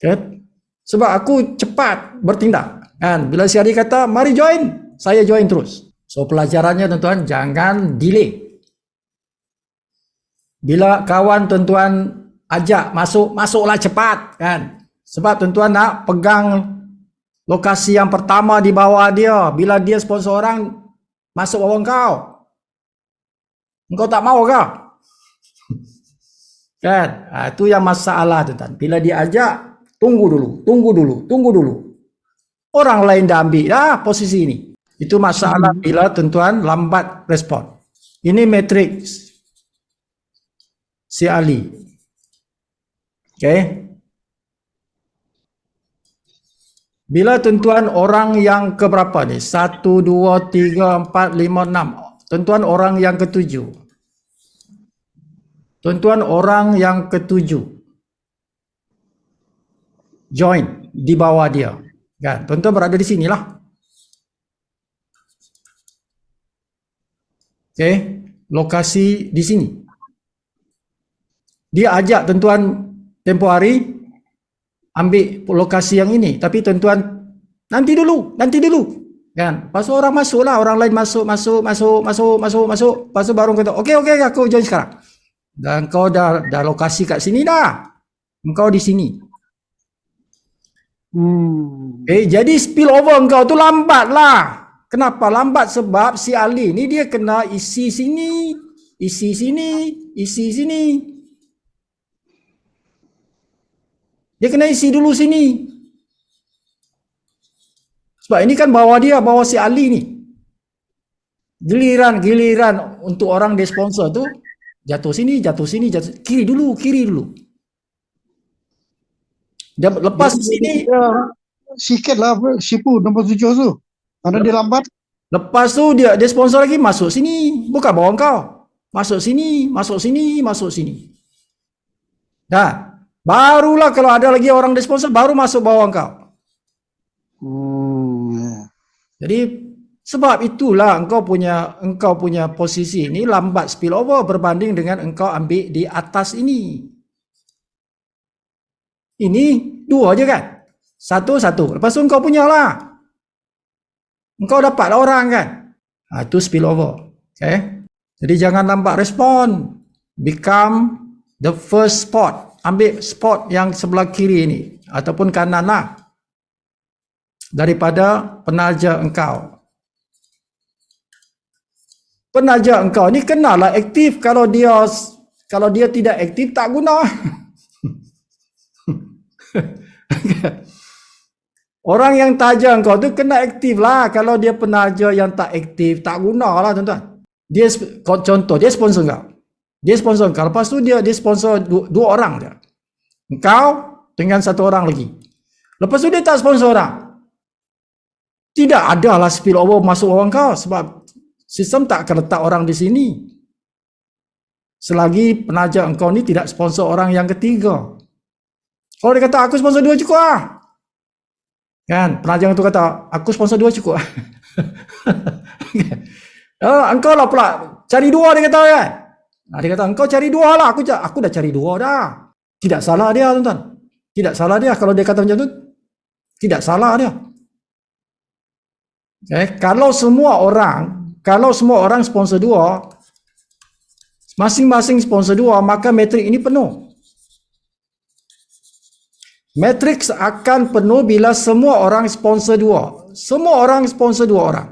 Speaker 1: Okay? Sebab aku cepat bertindak. Kan? Bila si Ali kata, mari join, saya join terus. So pelajarannya tuan-tuan, jangan delay. Bila kawan tuan-tuan ajak masuk, masuklah cepat. Kan? Sebab tuan-tuan nak pegang lokasi yang pertama di bawah dia. Bila dia sponsor orang, masuk bawah kau. Engkau tak mau ke? Kan? Itu yang masalah tuan-tuan. Bila diajak, tunggu dulu. Orang lain dah ambil dah posisi ini. Itu masalah bila tuan-tuan lambat respon. Ini matrix si Ali. Okay? Bila tuan-tuan orang yang keberapa ni? 1, 2, 3, 4, 5, 6. Tuan-tuan orang yang ketujuh. Tuan-tuan orang yang ketujuh. Join di bawah dia. Kan? Tuan-tuan berada di sinilah. Okay. Lokasi di sini. Dia ajak tuan-tuan tempoh hari ambil lokasi yang ini. Tapi tuan-tuan nanti dulu. Kan? Lepas tu orang masuk lah. Orang lain masuk. Lepas tu baru kata, okey, aku join sekarang. Dan kau dah lokasi kat sini dah. Engkau di sini. Jadi spill over engkau tu lambat lah. Kenapa lambat? Sebab si Ali ni dia kena isi sini. Dia kena isi dulu sini. Sebab ini kan bawa si Ali ni. Giliran untuk orang dia sponsor tu jatuh sini, kiri dulu. Dia lepas di sini.
Speaker 2: Sikit lah Sipu nombor 7 tu. Karena dia lambat.
Speaker 1: Lepas tu dia sponsor lagi masuk sini. Bukan bawa kau. Masuk sini. Dah. Barulah kalau ada lagi orang dia sponsor baru masuk bawah kau. Jadi sebab itulah engkau punya posisi ini lambat spillover berbanding dengan engkau ambil di atas ini. Ini dua je kan? Satu. Lepas tu engkau punya lah. Engkau dapat orang kan? Itu spillover. Okay? Jadi jangan lambat respon. Become the first spot. Ambil spot yang sebelah kiri ini. Ataupun kanan lah. Daripada penaja engkau. Penaja engkau ni kenalah aktif. Kalau dia tidak aktif tak guna. Orang yang taja engkau tu kena aktif lah. Kalau dia penaja yang tak aktif tak guna lah tuan-tuan. Contoh dia sponsor engkau. Lepas tu dia sponsor dua orang je. Engkau dengan satu orang lagi. Lepas tu dia tak sponsor orang. Tidak ada lah spillover masuk orang kau sebab sistem tak akan letak orang di sini. Selagi penaja engkau ni tidak sponsor orang yang ketiga. Kalau dia kata aku sponsor 2 cukup lah. Kan? Penaja itu kata aku sponsor 2 cukup lah. Engkau lah pula cari 2 dia kata kan. Dia kata engkau cari 2 lah. Aku dah cari 2 dah. Tidak salah dia tuan-tuan. Tidak salah dia kalau dia kata macam tu. Tidak salah dia. Kalau semua orang sponsor 2, masing-masing sponsor 2, maka matrik ini penuh. Matriks akan penuh bila semua orang sponsor 2. Semua orang sponsor 2 orang.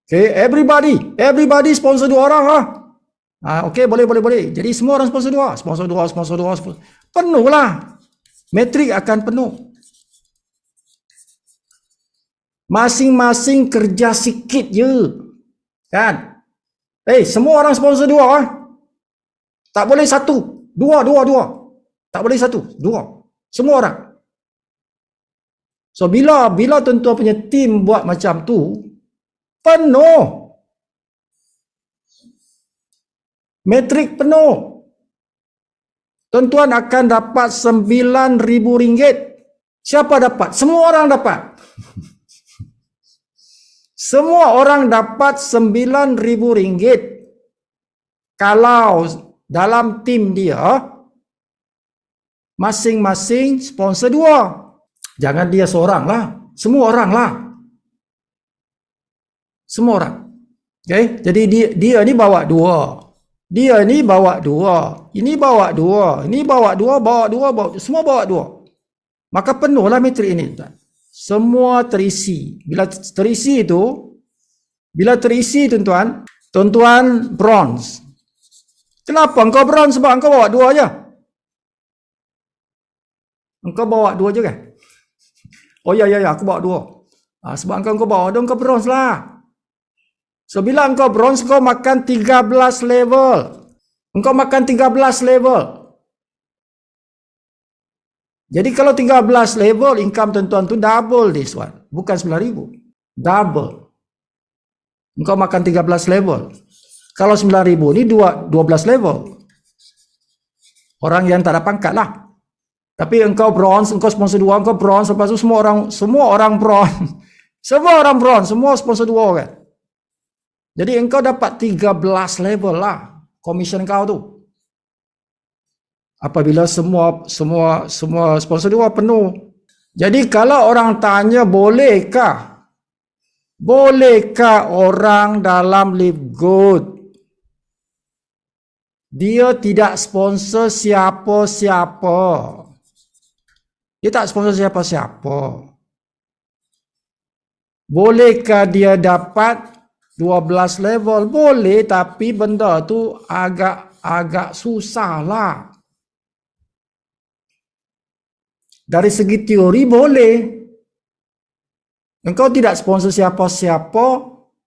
Speaker 1: Everybody sponsor 2 orang lah. Boleh. Jadi semua orang sponsor 2. Sponsor 2. Penuh lah. Matrik akan penuh. Masing-masing kerja sikit je. Kan? Semua orang sponsor 2 lah. Tak boleh 1. 2. Tak boleh 1. 2. Semua orang. So bila tuan-tuan punya tim buat macam tu, penuh. Matrik penuh. Tuan-tuan akan dapat RM9,000. Siapa dapat? Semua orang dapat. Semua orang dapat RM9,000 kalau dalam tim dia masing-masing sponsor 2. Jangan dia seorang lah. Semua orang lah. Semua orang. Jadi dia ni bawa 2. Dia ni bawa 2. Ini bawa 2. Ini bawa 2. Semua bawa 2. Maka penuhlah matrik ini. Semua terisi. Bila terisi tuan-tuan bronze. Kenapa engkau bronze? Sebab engkau bawa 2 aja. Engkau bawa 2 je kan? Oh ya, aku bawa 2. Sebab engkau bawa 2, engkau bronze lah. So bila engkau bronze, engkau makan 13 level. Jadi kalau 13 level, income tuan-tuan tu double this one. Bukan 9,000. Double. Engkau makan 13 level. Kalau 9,000 ni 12 level. Orang yang tak ada pangkat lah. Tapi engkau bronze, engkau sponsor 2, engkau bronze, lepas tu semua orang bronze. Semua orang bronze, semua sponsor 2 kan. Jadi engkau dapat 13 level lah komisen kau tu. Apabila semua sponsor 2 penuh. Jadi kalau orang tanya bolehkah orang dalam Live Good dia tidak sponsor siapa-siapa? Dia tak sponsor siapa-siapa. Bolehkah dia dapat 12 level? Boleh, tapi benda tu agak susah lah. Dari segi teori boleh. Engkau tidak sponsor siapa-siapa,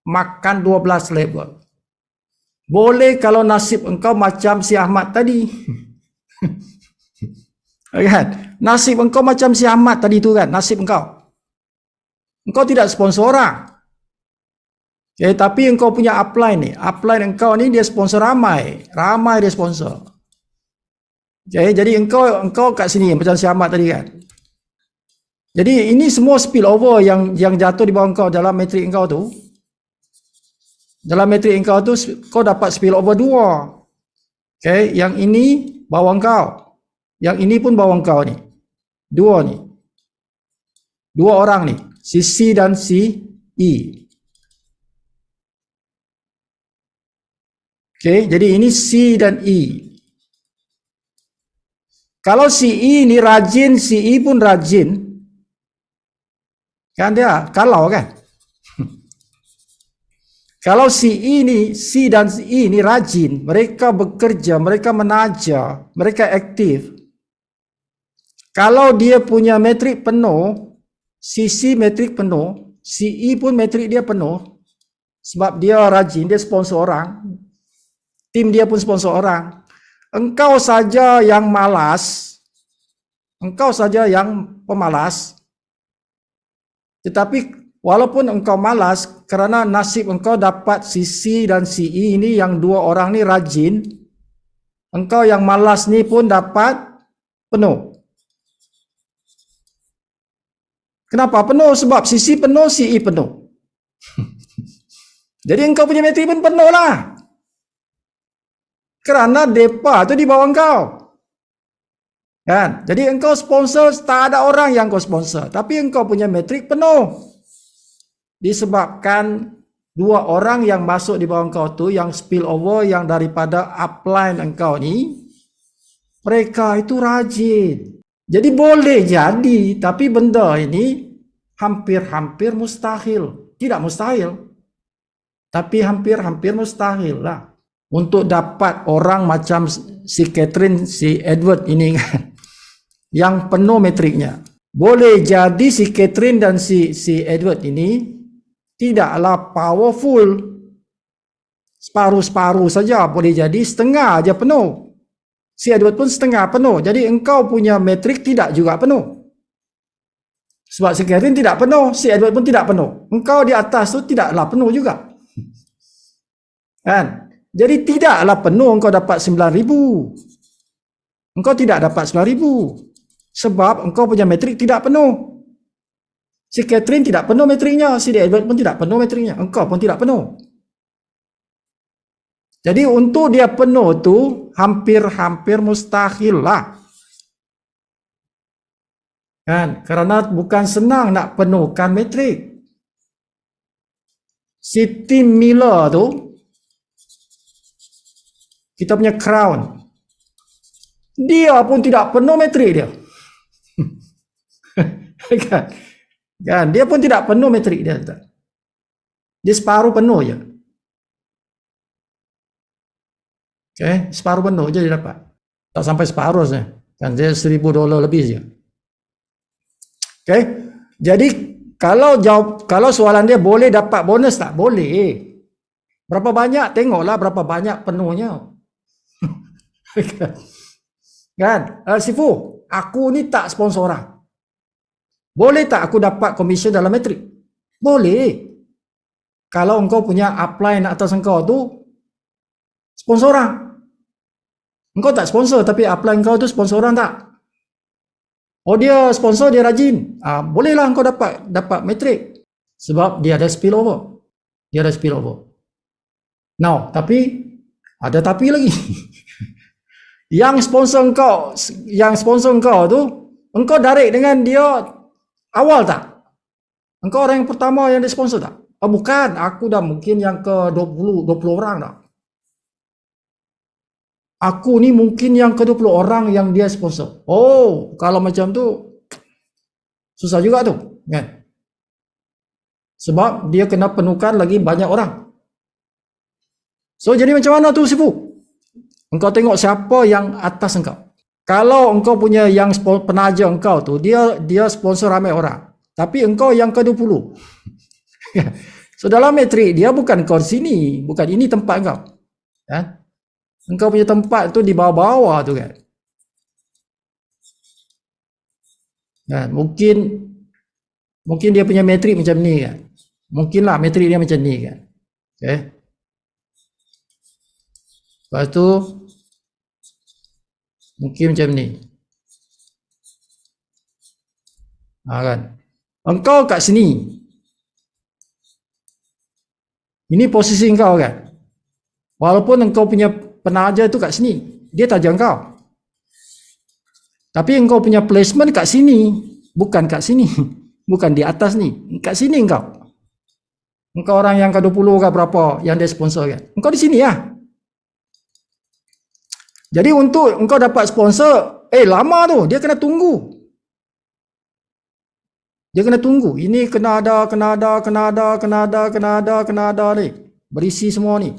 Speaker 1: makan 12 level. Boleh kalau nasib engkau macam si Ahmad tadi. Kan? Nasib engkau macam si Ahmad tadi tu kan, nasib engkau. Engkau tidak sponsor orang. Tapi engkau punya upline engkau ni dia sponsor ramai dia sponsor. Jadi engkau kat sini macam si Ahmad tadi kan. Jadi ini semua spill over yang jatuh di bawah engkau dalam matrik engkau tu. Dalam matrik engkau tu kau dapat spill over 2. Yang ini bawah engkau. Yang ini pun bawah engkau ni. 2 ni. 2 orang ni. Si C dan si E. Jadi ini C dan E. Kalau si E ni rajin, si E pun rajin. Kan dia kalau kan. Kalau si E ni, C dan E ni rajin, mereka bekerja, mereka menaja, mereka aktif. Kalau dia punya matrik penuh, si C matrik penuh, si E pun matrik dia penuh. Sebab dia rajin, dia sponsor orang. Tim dia pun sponsor orang. Engkau saja yang malas. Engkau saja yang pemalas. Tetapi walaupun engkau malas, kerana nasib engkau dapat si C dan si E ini yang 2 orang ni rajin, engkau yang malas ni pun dapat penuh. Kenapa penuh? Sebab si C penuh, si E penuh. Jadi engkau punya matrik pun penuh lah. Kerana depa tu di bawah engkau. Kan? Jadi engkau sponsor, tak ada orang yang kau sponsor. Tapi engkau punya matrik penuh. disebabkan dua orang yang masuk di bawah engkau tu, yang spill over, yang daripada upline engkau ni, mereka itu rajin. Jadi boleh jadi, tapi benda ini hampir-hampir mustahil. Tidak mustahil, tapi hampir-hampir mustahil lah untuk dapat orang macam si Catherine, si Edward ini kan, yang penuh metriknya. Boleh jadi si Catherine dan si Edward ini tidaklah powerful, separuh-separuh saja, boleh jadi setengah aja penuh. Si Edward pun setengah penuh. Jadi engkau punya metrik tidak juga penuh. Sebab si Catherine tidak penuh, si Edward pun tidak penuh. Engkau di atas tu tidaklah penuh juga. Kan? Jadi tidaklah penuh engkau dapat 9,000. Engkau tidak dapat 9,000. Sebab engkau punya metrik tidak penuh. Si Catherine tidak penuh metriknya, si Edward pun tidak penuh metriknya, engkau pun tidak penuh. Jadi untuk dia penuh tu hampir-hampir mustahil lah. Kan? Kerana bukan senang nak penuhkan metrik. Si Tim Miller tu, kita punya crown, dia pun tidak penuh metrik dia. Kan? Dia pun tidak penuh metrik dia. Dia separuh penuh je. Okay? Separuh penuh je dia dapat. Tak sampai separuh saja. Kan dia $1,000 lebih je. Okay? Jadi kalau soalan dia boleh dapat bonus tak? Boleh. Berapa banyak? Tengoklah berapa banyak penuhnya. Kan? Sifu, aku ni tak sponsor orang. Boleh tak aku dapat komisen dalam metrik? Boleh. Kalau engkau punya upline atas engkau tu sponsor orang. Engkau tak sponsor tapi upline engkau tu sponsor orang tak? Oh dia sponsor, dia rajin. Bolehlah engkau dapat metrik. Sebab dia ada spillover. Dia ada spillover. Now, tapi ada tapi lagi. Yang sponsor engkau tu, engkau direct dengan dia awal tak? Engkau orang yang pertama yang dia sponsor tak? Bukan, aku dah mungkin yang ke 20 orang dah. Aku ni mungkin yang ke 20 orang yang dia sponsor. Oh, kalau macam tu susah juga tu, kan? Sebab dia kena penuhkan lagi banyak orang. So jadi macam mana tu Sifu? Engkau tengok siapa yang atas engkau. Kalau engkau punya yang penaja engkau tu, dia sponsor ramai orang. Tapi engkau yang ke-20. So dalam metrik dia bukan kau di sini, bukan ini tempat engkau. Kan? Engkau punya tempat tu di bawah-bawah tu kan. Kan? Mungkin dia punya metrik macam ni kan. Mungkinlah metrik dia macam ni kan. Okay. Lepas tu mungkin macam ni. Kan. Engkau kat sini. Ini posisi engkau kan. Walaupun engkau punya penaja tu kat sini, dia taja engkau. Tapi engkau punya placement kat sini, bukan kat sini. Bukan di atas ni. Kat sini engkau. Engkau orang yang ke-20 ke berapa yang dia sponsor kan. Engkau di sini lah. Jadi untuk engkau dapat sponsor, lama tu, dia kena tunggu. Dia kena tunggu. Ini kena ada ni. Berisi semua ni.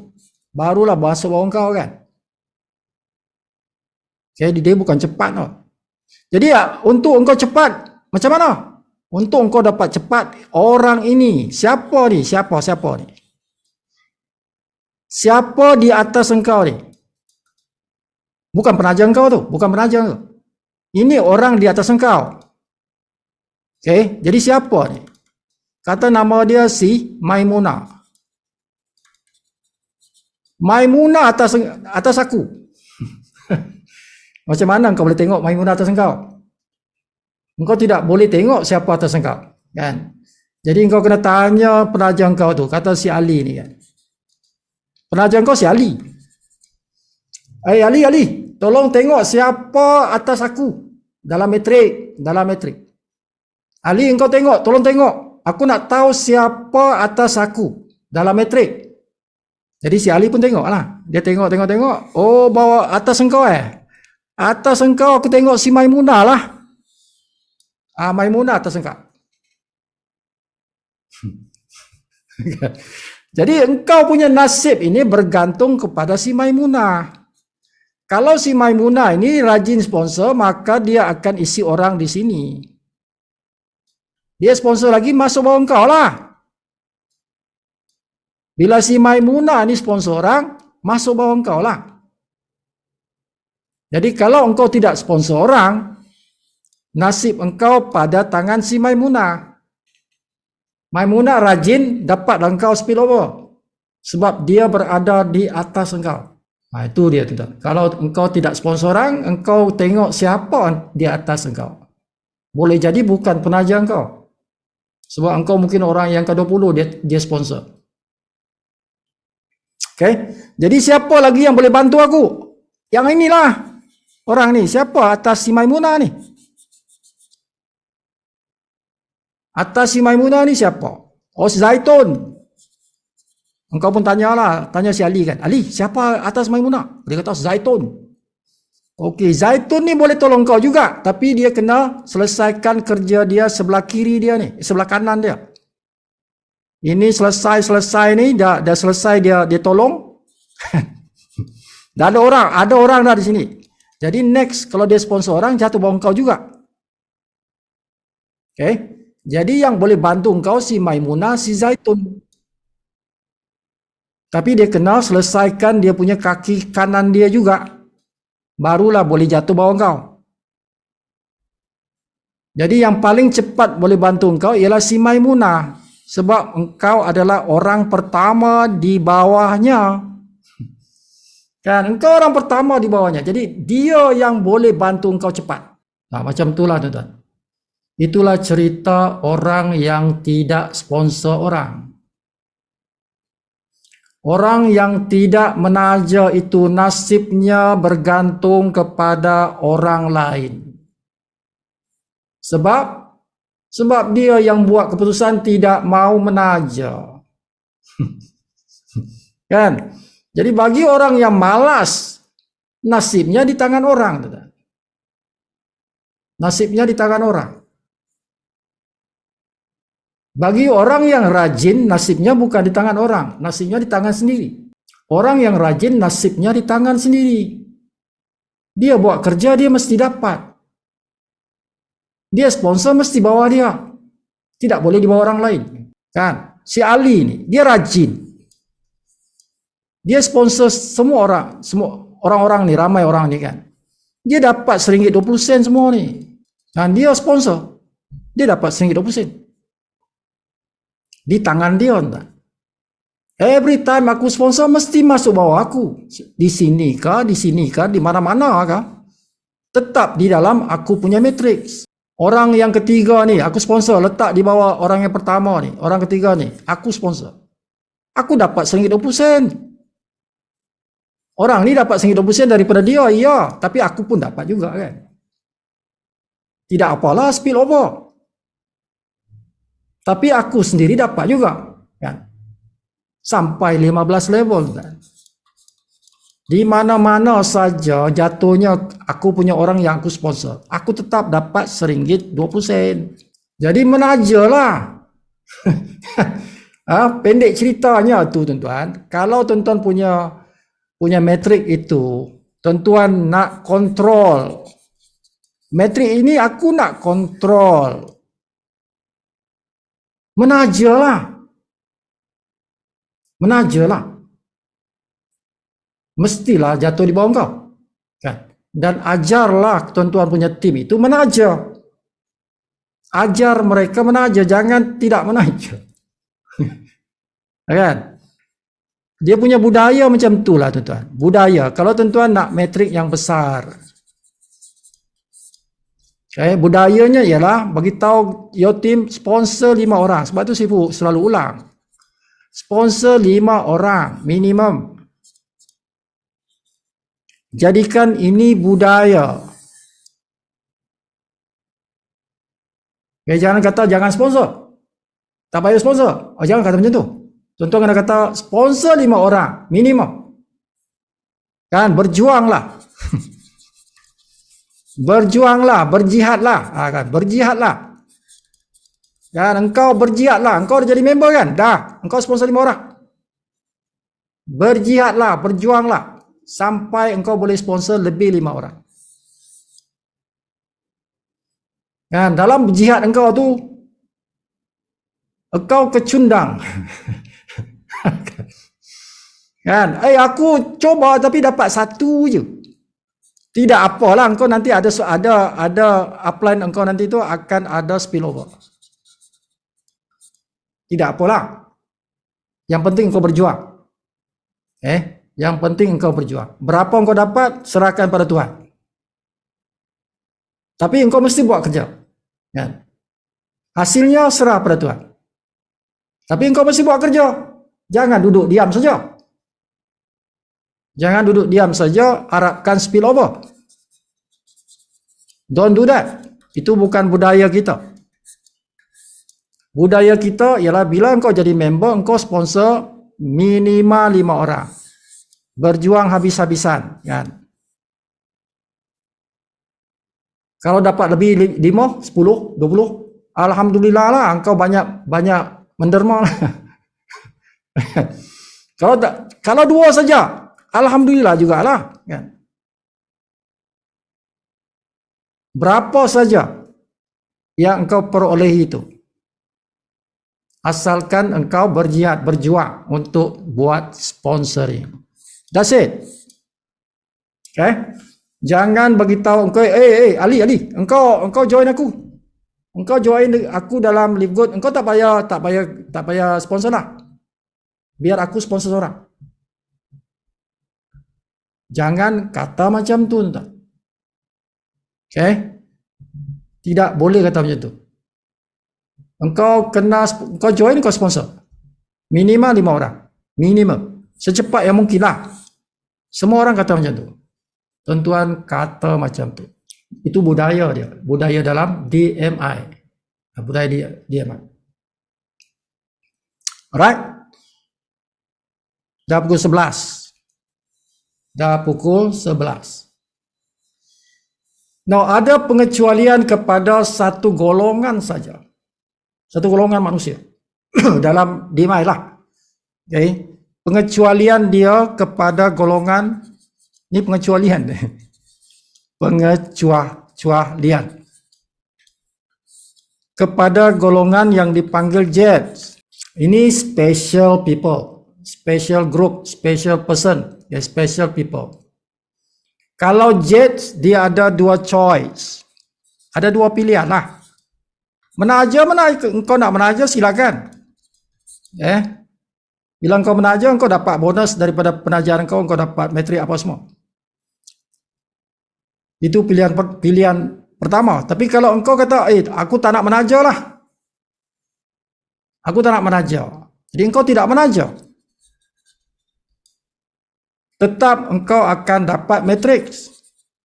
Speaker 1: Barulah masuk bawah engkau kan. Okay, dia bukan cepat tau. Jadi untuk engkau cepat, macam mana? Untuk engkau dapat cepat, orang ini, siapa ni? Siapa ni? Siapa di atas engkau ni? Bukan penaja engkau tu, bukan penaja engkau. Ini orang di atas engkau. Okay, jadi siapa ni? Kata nama dia si Maimunah. Maimunah atas aku. Macam mana engkau boleh tengok Maimunah atas engkau? Engkau tidak boleh tengok siapa atas engkau, kan? Jadi engkau kena tanya penaja engkau tu, kata si Ali ni kan. Penaja engkau si Ali. Ali, tolong tengok siapa atas aku dalam metrik. Ali engkau tengok, tolong tengok. Aku nak tahu siapa atas aku dalam metrik. Jadi si Ali pun tengok lah. Dia tengok. Oh, bawah atas engkau Atas engkau aku tengok si Maimunah lah. Maimunah atas engkau. Jadi engkau punya nasib ini bergantung kepada si Maimunah. Kalau si Maimunah ini rajin sponsor, maka dia akan isi orang di sini. Dia sponsor lagi, masuk bawah engkau lah. Bila si Maimunah ini sponsor orang, masuk bawah engkau lah. Jadi kalau engkau tidak sponsor orang, nasib engkau pada tangan si Maimunah. Maimunah rajin, dapat engkau spillover. Sebab dia berada di atas engkau. Itu dia tuan. Kalau engkau tidak sponsor orang, engkau tengok siapa di atas engkau. Boleh jadi bukan penaja engkau. Sebab engkau mungkin orang yang ke-20 dia sponsor. Okay? Jadi siapa lagi yang boleh bantu aku? Yang inilah. Orang ni. Siapa atas si Maimunah ni? Atas si Maimunah ni siapa? Oh, Zaitun. Engkau pun tanyalah. Tanya si Ali kan. Ali, siapa atas Maimunah? Dia kata Zaitun. Okey, Zaitun ni boleh tolong kau juga. Tapi dia kena selesaikan kerja dia sebelah kiri dia ni. Sebelah kanan dia. Ini selesai ni. Dah selesai dia tolong. Dah ada orang dah di sini. Jadi next, kalau dia sponsor orang, jatuh bawah kau juga. Okay. Jadi yang boleh bantu engkau si Maimunah, si Zaitun. Tapi dia kena selesaikan dia punya kaki kanan dia juga. Barulah boleh jatuh bawah engkau. Jadi yang paling cepat boleh bantu engkau ialah si Maimunah. Sebab engkau adalah orang pertama di bawahnya. Kan, engkau orang pertama di bawahnya. Jadi dia yang boleh bantu engkau cepat. Macam itulah tuan-tuan. Itulah cerita orang yang tidak sponsor orang. Orang yang tidak menaja itu nasibnya bergantung kepada orang lain. Sebab dia yang buat keputusan tidak mau menaja. Kan? Jadi bagi orang yang malas, nasibnya di tangan orang. Nasibnya di tangan orang. Bagi orang yang rajin, nasibnya bukan di tangan orang. Nasibnya di tangan sendiri. Orang yang rajin, nasibnya di tangan sendiri. Dia buat kerja, dia mesti dapat. Dia sponsor, mesti bawa dia. Tidak boleh di bawah orang lain. Kan? Si Ali ni, dia rajin. Dia sponsor semua orang-orang ni, ramai orang ni kan. Dia dapat RM1.20 semua ni. Dan dia sponsor. Dia dapat RM1.20. Di tangan dia entah. Every time aku sponsor mesti masuk bawah aku. Di sini kah, di mana-mana kah? Tetap di dalam aku punya matrix. Orang yang ketiga ni aku sponsor, letak di bawah orang yang pertama ni. Orang ketiga ni aku sponsor. Aku dapat RM1.20. Orang ni dapat RM1.20 daripada dia, iya. Tapi aku pun dapat juga kan. Tidak apalah spill over. Tapi aku sendiri dapat juga. Kan? Sampai 15 level. Kan? Di mana-mana saja jatuhnya aku punya orang yang aku sponsor. Aku tetap dapat RM1.20. Jadi menajalah. Pendek ceritanya tu tuan-tuan. Kalau tuan-tuan punya metrik itu, tuan-tuan nak kontrol. Metrik ini aku nak kontrol. Menajalah. Mestilah jatuh di bawah kau. Kan? Dan ajarlah tuan-tuan punya tim itu menaja. Ajar mereka menaja, jangan tidak menaja. Kan? Dia punya budaya macam itulah tuan-tuan. Budaya. Kalau tuan-tuan nak metrik yang besar. Okay, budayanya ialah bagi tahu your team sponsor 5 orang. Sebab tu saya selalu ulang. Sponsor 5 orang minimum. Jadikan ini budaya. Okay, jangan kata jangan sponsor. Tak payah sponsor. Oh, jangan kata macam tu. Contoh kena kata sponsor 5 orang minimum. Kan, berjuanglah. Berjuanglah, berjihadlah. Kan, berjihadlah. Kan, engkau berjihadlah. Engkau dah jadi member kan? Dah, engkau sponsor 5 orang. Berjihadlah, berjuanglah sampai engkau boleh sponsor lebih 5 orang. Kan, dalam jihad engkau tu engkau kecundang. Kan, aku coba tapi dapat 1 je. Tidak apalah, engkau nanti ada upline engkau nanti tu akan ada spillover. Tidak apalah. Yang penting engkau berjuang. Yang penting engkau berjuang. Berapa engkau dapat, serahkan pada Tuhan. Tapi engkau mesti buat kerja. Kan? Hasilnya serah pada Tuhan. Tapi engkau mesti buat kerja. Jangan duduk diam saja. Jangan duduk diam saja, harapkan spillover. Don't do that. Itu bukan budaya kita. Budaya kita ialah bila engkau jadi member, engkau sponsor minimal 5 orang. Berjuang habis-habisan, kan? Kalau dapat lebih 5, 10, 20, alhamdulillah lah, engkau banyak menderma lah. Kalau 2 saja, alhamdulillah jugalah, kan? Berapa saja yang engkau peroleh itu, asalkan engkau berjihad, berjuang untuk buat sponsoring. That's it. Okay? Jangan beritahu engkau, Ali, engkau join aku. Engkau join aku dalam Live Good. Engkau tak payah sponsor lah. Biar aku sponsor orang. Jangan kata macam tu, entah. Okay? Tidak boleh kata macam tu. Engkau join, kau sponsor. Minimal 5 orang. Minimum. Secepat yang mungkin lah. Semua orang kata macam tu. Tuan-tuan kata macam tu. Itu budaya dia. Budaya dalam DMI. Budaya DMI. Alright? Dah pukul 11. Now, ada pengecualian kepada satu golongan saja. Satu golongan manusia. Dalam DMI lah. Okay? Pengecualian dia kepada golongan, ini pengecualian. Pengecualian. Kepada golongan yang dipanggil Jets. Ini special people. Special group, special person. Special people. Kalau Jets, dia ada 2 choice. Ada 2 pilihan lah. Menaja, engkau nak menaja silakan. Bila engkau menaja, engkau dapat bonus daripada penajaran engkau dapat matrik apa semua. Itu pilihan pertama. Tapi kalau engkau kata, aku tak nak menaja lah. Aku tak nak menaja. Jadi engkau tidak menaja. Tetap engkau akan dapat matrix.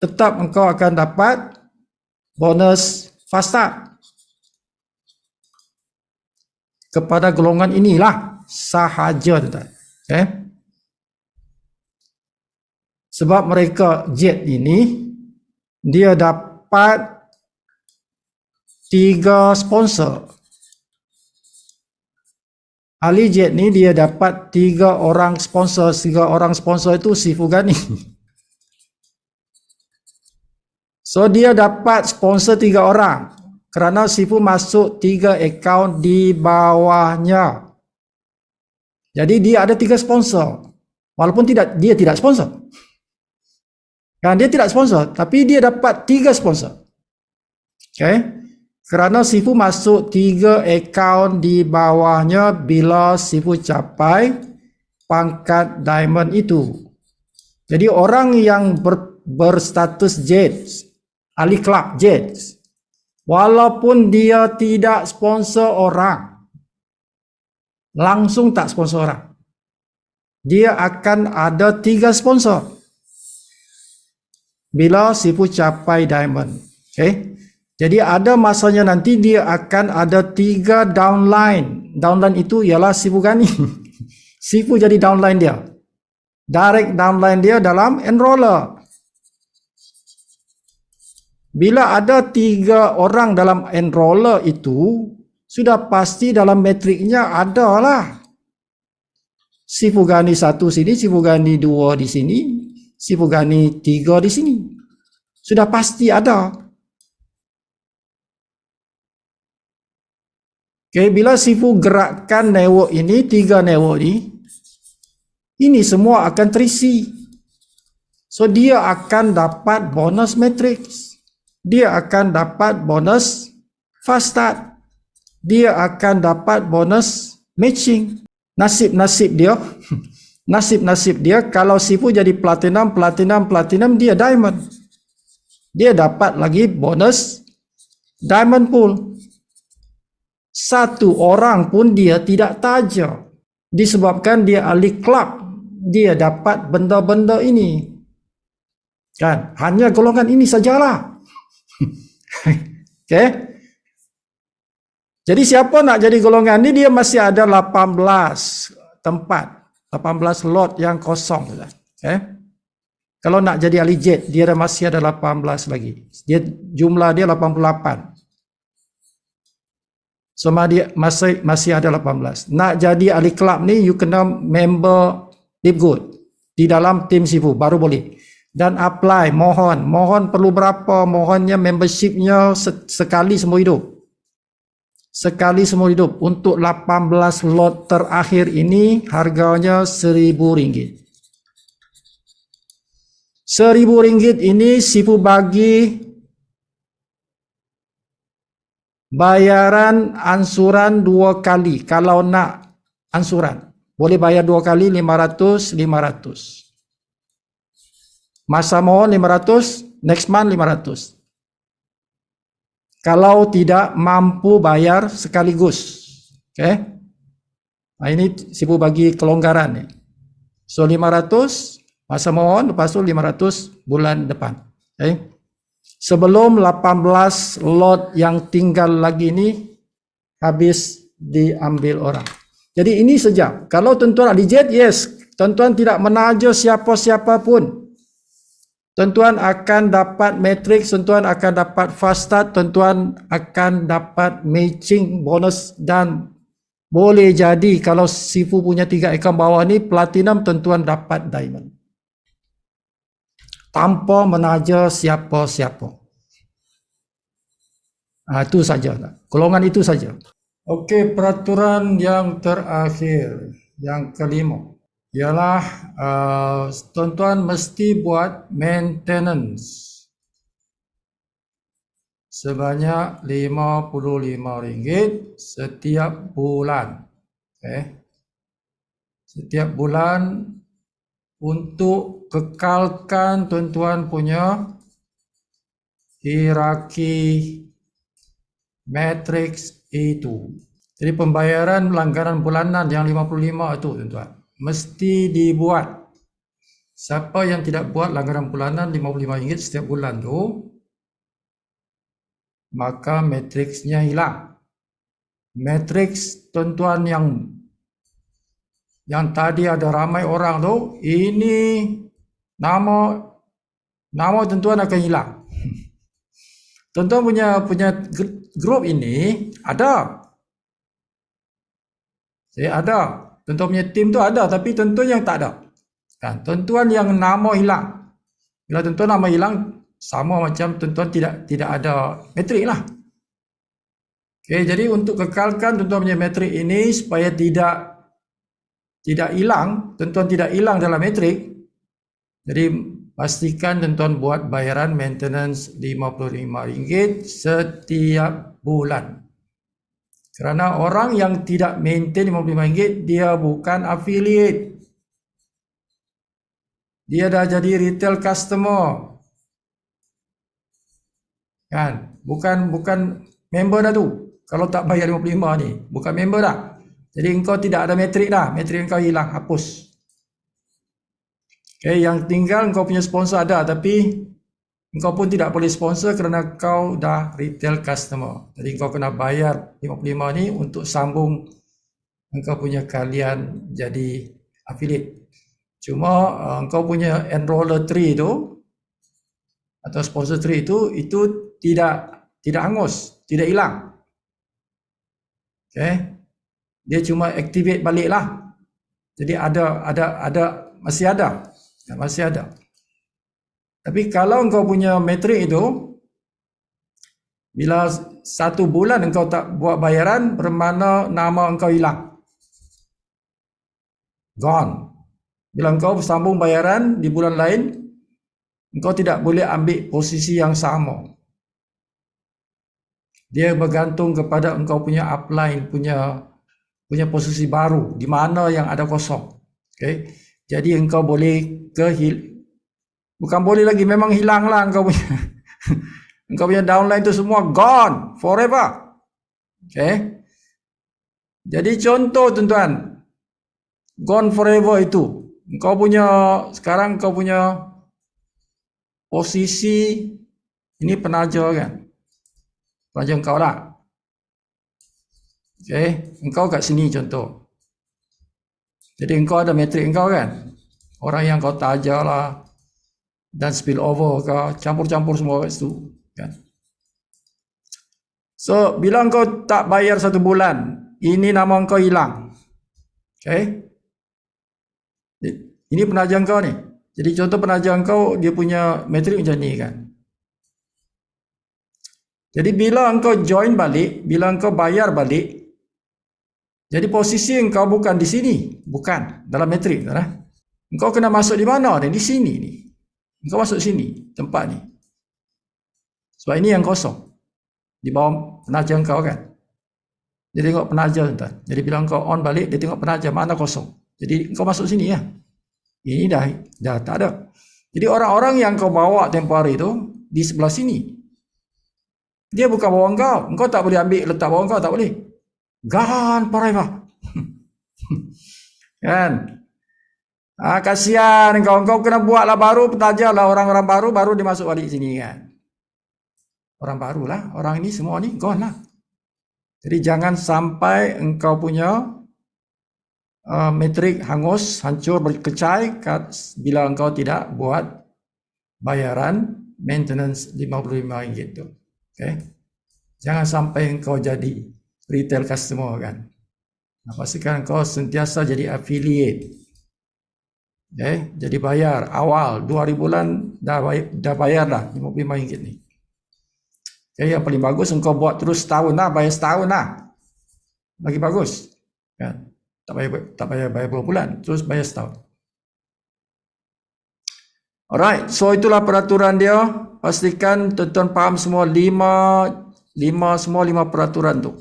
Speaker 1: Tetap engkau akan dapat bonus fast start. Kepada golongan inilah sahaja, okay? Sebab mereka Jet ini, dia dapat 3 sponsor. Ali Jet ni dia dapat 3 orang sponsor. 3 orang sponsor itu si Fugani. So dia dapat sponsor 3 orang. Kerana Sifu masuk 3 akaun di bawahnya. Jadi dia ada 3 sponsor. Walaupun dia tidak sponsor. Kan dia tidak sponsor, tapi dia dapat 3 sponsor. Okay? Kerana Sifu masuk 3 akaun di bawahnya bila Sifu capai pangkat diamond itu. Jadi orang yang berstatus Jets, ahli kelab Jets, walaupun dia tidak sponsor orang, langsung tak sponsor orang, dia akan ada 3 sponsor bila Sifu capai diamond. Okay? Jadi ada masanya nanti dia akan ada 3 downline downline itu ialah Sifu Gani. Sifu jadi downline dia. Direct downline dia dalam enroller. Bila ada 3 orang dalam enroller itu, sudah pasti dalam matriknya adalah Sifu Gani 1 sini, Sifu Gani 2 di sini, Sifu Gani 3 di sini. Sudah pasti ada. Okay, bila Sifu gerakkan network ini, 3 network ini semua akan terisi. So dia akan dapat bonus matrix. Dia akan dapat bonus fast start. Dia akan dapat bonus matching. Nasib-nasib dia, nasib-nasib dia kalau Sifu jadi platinum, dia diamond. Dia dapat lagi bonus diamond pool. 1 orang pun dia tidak taja. Disebabkan dia ahli club, dia dapat benda-benda ini. Kan? Hanya golongan ini sajalah. Okay? Jadi siapa nak jadi golongan ini, dia masih ada 18 tempat, 18 slot yang kosong. Okay? Kalau nak jadi ahli jet, dia masih ada 18 lagi. Jumlah dia 88. So dia masih ada 18. Nak jadi ahli kelab ni, you kena member Deep Good di dalam tim Sifu baru boleh. Dan apply, mohon perlu berapa, mohonnya membershipnya sekali semua hidup. Sekali semua hidup. Untuk 18 lot terakhir ini harganya RM1,000. RM1,000 ini Sifu bagi bayaran ansuran 2 kali. Kalau nak ansuran, boleh bayar 2 kali, 500. Masa mohon 500, next month 500. Kalau tidak mampu bayar sekaligus. Okay? Nah, ini Sifu bagi kelonggaran ni. So 500 masa mohon, lepas tu 500 bulan depan. Okay? Sebelum 18 lot yang tinggal lagi ni habis diambil orang. Jadi ini saja. Kalau tuan-tuan ahli jet, yes, tuan-tuan tidak menaja siapa-siapa pun. Tuan-tuan akan dapat matrix, tuan-tuan akan dapat fast start, tuan-tuan akan dapat matching bonus, dan boleh jadi kalau Sifu punya 3 akaun bawah ni platinum, tuan-tuan dapat diamond. Tanpa menaja siapa-siapa. Itu saja. Golongan itu saja. Okey, peraturan yang terakhir, yang kelima, ialah tuan-tuan mesti buat maintenance sebanyak RM55 setiap bulan. Okay. Setiap bulan untuk kekalkan tuan-tuan punya hierarki matrix itu. Jadi pembayaran langganan bulanan yang 55 itu tuan-tuan mesti dibuat. Siapa yang tidak buat langganan bulanan RM55 setiap bulan tu, maka matriksnya hilang. Matriks tuan-tuan yang tadi ada ramai orang tu, ini nama tuan-tuan akan hilang. Tuan-tuan punya grup ini ada. Saya ada. Tuan-tuan punya tim tu ada, tapi tuan-tuan yang tak ada. Kan? Tuan-tuan yang nama hilang. Bila tuan-tuan nama hilang, sama macam tuan-tuan tidak ada matrik lah. Okay, jadi untuk kekalkan tuan-tuan punya matrik ini supaya tidak hilang, tuan-tuan tidak hilang dalam matrik. Jadi pastikan tuan-tuan buat bayaran maintenance RM55 setiap bulan. Kerana orang yang tidak maintain RM55, dia bukan affiliate. Dia dah jadi retail customer. Kan? Bukan member dah tu. Kalau tak bayar RM55 ni, bukan member dah. Jadi engkau tidak ada metrik dah. Metrik engkau hilang, hapus. Okay, yang tinggal engkau punya sponsor ada, tapi engkau pun tidak boleh sponsor kerana kau dah retail customer. Jadi engkau kena bayar RM55 ni untuk sambung engkau punya kalian jadi affiliate. Cuma engkau punya enroller tree itu atau sponsor tree itu tidak hangus, tidak hilang. Okay? Dia cuma activate balik lah. Jadi ada masih ada. Masih ada. Tapi kalau engkau punya metrik itu, bila 1 bulan engkau tak buat bayaran, bermakna nama engkau hilang. Gone. Bila engkau sambung bayaran di bulan lain, engkau tidak boleh ambil posisi yang sama. Dia bergantung kepada engkau punya upline, punya posisi baru, di mana yang ada kosong. Okay? Jadi engkau boleh bukan boleh lagi, memang hilang lah engkau punya engkau punya downline itu semua gone forever. Okay? Jadi contoh tuan-tuan, gone forever itu, sekarang engkau punya posisi ini penaja kan, penaja engkau lah. Okay, engkau kat sini contoh. Jadi engkau ada metrik engkau kan, orang yang kau taja lah dan spill over ke, campur-campur semua kat situ kan. So bila engkau tak bayar 1 bulan, ini nama engkau hilang. Okay, ini penaja engkau ni. Jadi contoh penaja engkau, dia punya metrik macam ni kan. Jadi bila engkau join balik, bila engkau bayar balik, jadi posisi engkau bukan di sini, bukan dalam metrik, kan? Engkau kena masuk di mana ni? Di sini ni. Engkau masuk sini, tempat ni. Sebab ini yang kosong di bawah penaja engkau kan. Jadi tengok penaja tuan. Jadi bila engkau on balik, dia tengok penaja mana kosong. Jadi engkau masuk sini ya. Ini dah tak ada. Jadi orang-orang yang kau bawa temporary itu di sebelah sini. Dia bukan bawa engkau. Engkau tak boleh ambil letak bawah engkau, tak boleh. Gone forever. Kan? Kasihan engkau kena buatlah baru, petajalah orang-orang baru dimasuk balik sini kan. Orang barulah, orang ini semua ni gone lah. Jadi jangan sampai engkau punya metrik hangus, hancur, berkecai bila engkau tidak buat bayaran maintenance RM55 tu. Okay? Jangan sampai engkau jadi retail customer kan. Pastikan engkau sentiasa jadi affiliate. Okay? Jadi bayar awal 2 hari bulan dah bayar dah RM55 ni. Okay, yang paling bagus engkau buat terus setahun lah, bayar setahun lah. Lagi bagus. Kan? Tak payah bayar berapa bulan, terus bayar setahun. Alright, so itulah peraturan dia. Pastikan tuan-tuan faham semua 5 peraturan tu.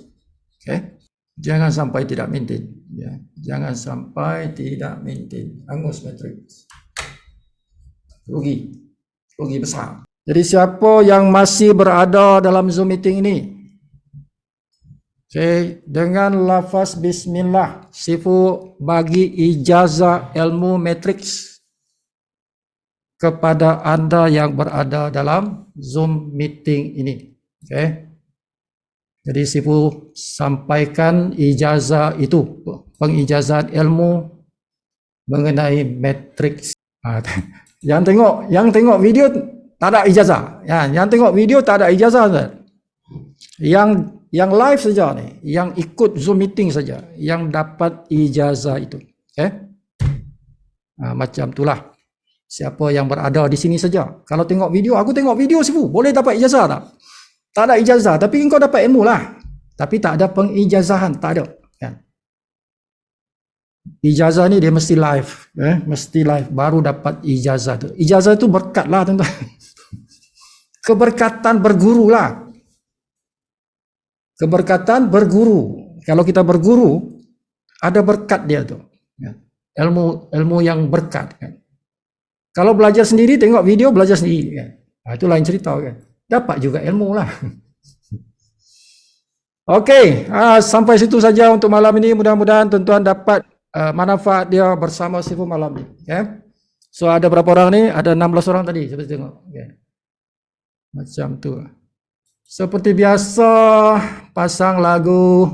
Speaker 1: Okay? Jangan sampai tidak maintain. Ya. Jangan sampai tidak maintain. Hangus matrix. Rugi besar. Jadi siapa yang masih berada dalam Zoom meeting ini, okay, dengan lafaz bismillah, Sifu bagi ijazah ilmu matrix kepada anda yang berada dalam Zoom meeting ini. Okay. Jadi Sifu sampaikan ijazah itu, pengijazahan ilmu mengenai matrix. Yang tengok video tak ada ijazah. Ya, yang tengok video tak ada ijazah. Yang live saja ni, yang ikut Zoom meeting saja yang dapat ijazah itu. Okay? Macam itulah. Siapa yang berada di sini saja. Kalau tengok video, aku tengok video Sifu, boleh dapat ijazah tak? Tak ada ijazah, tapi engkau dapat ilmu lah. Tapi tak ada pengijazahan, tak ada. Kan? Ijazah ni dia mesti live, mesti live baru dapat ijazah tu. Ijazah tu berkat lah tuan-tuan. Keberkatan berguru lah. Keberkatan berguru. Kalau kita berguru, ada berkat dia tu. Ilmu yang berkat. Kan? Kalau belajar sendiri, tengok video, belajar sendiri. Kan? Itu lain cerita. Kan? Dapat juga ilmu lah. Okey, sampai situ saja untuk malam ini. Mudah-mudahan tuan-tuan dapat manfaat dia bersama Sifu malam ini. Okay? So ada berapa orang ni? Ada 16 orang tadi. Seperti tengok. Okay. Macam tu. Seperti biasa, pasang lagu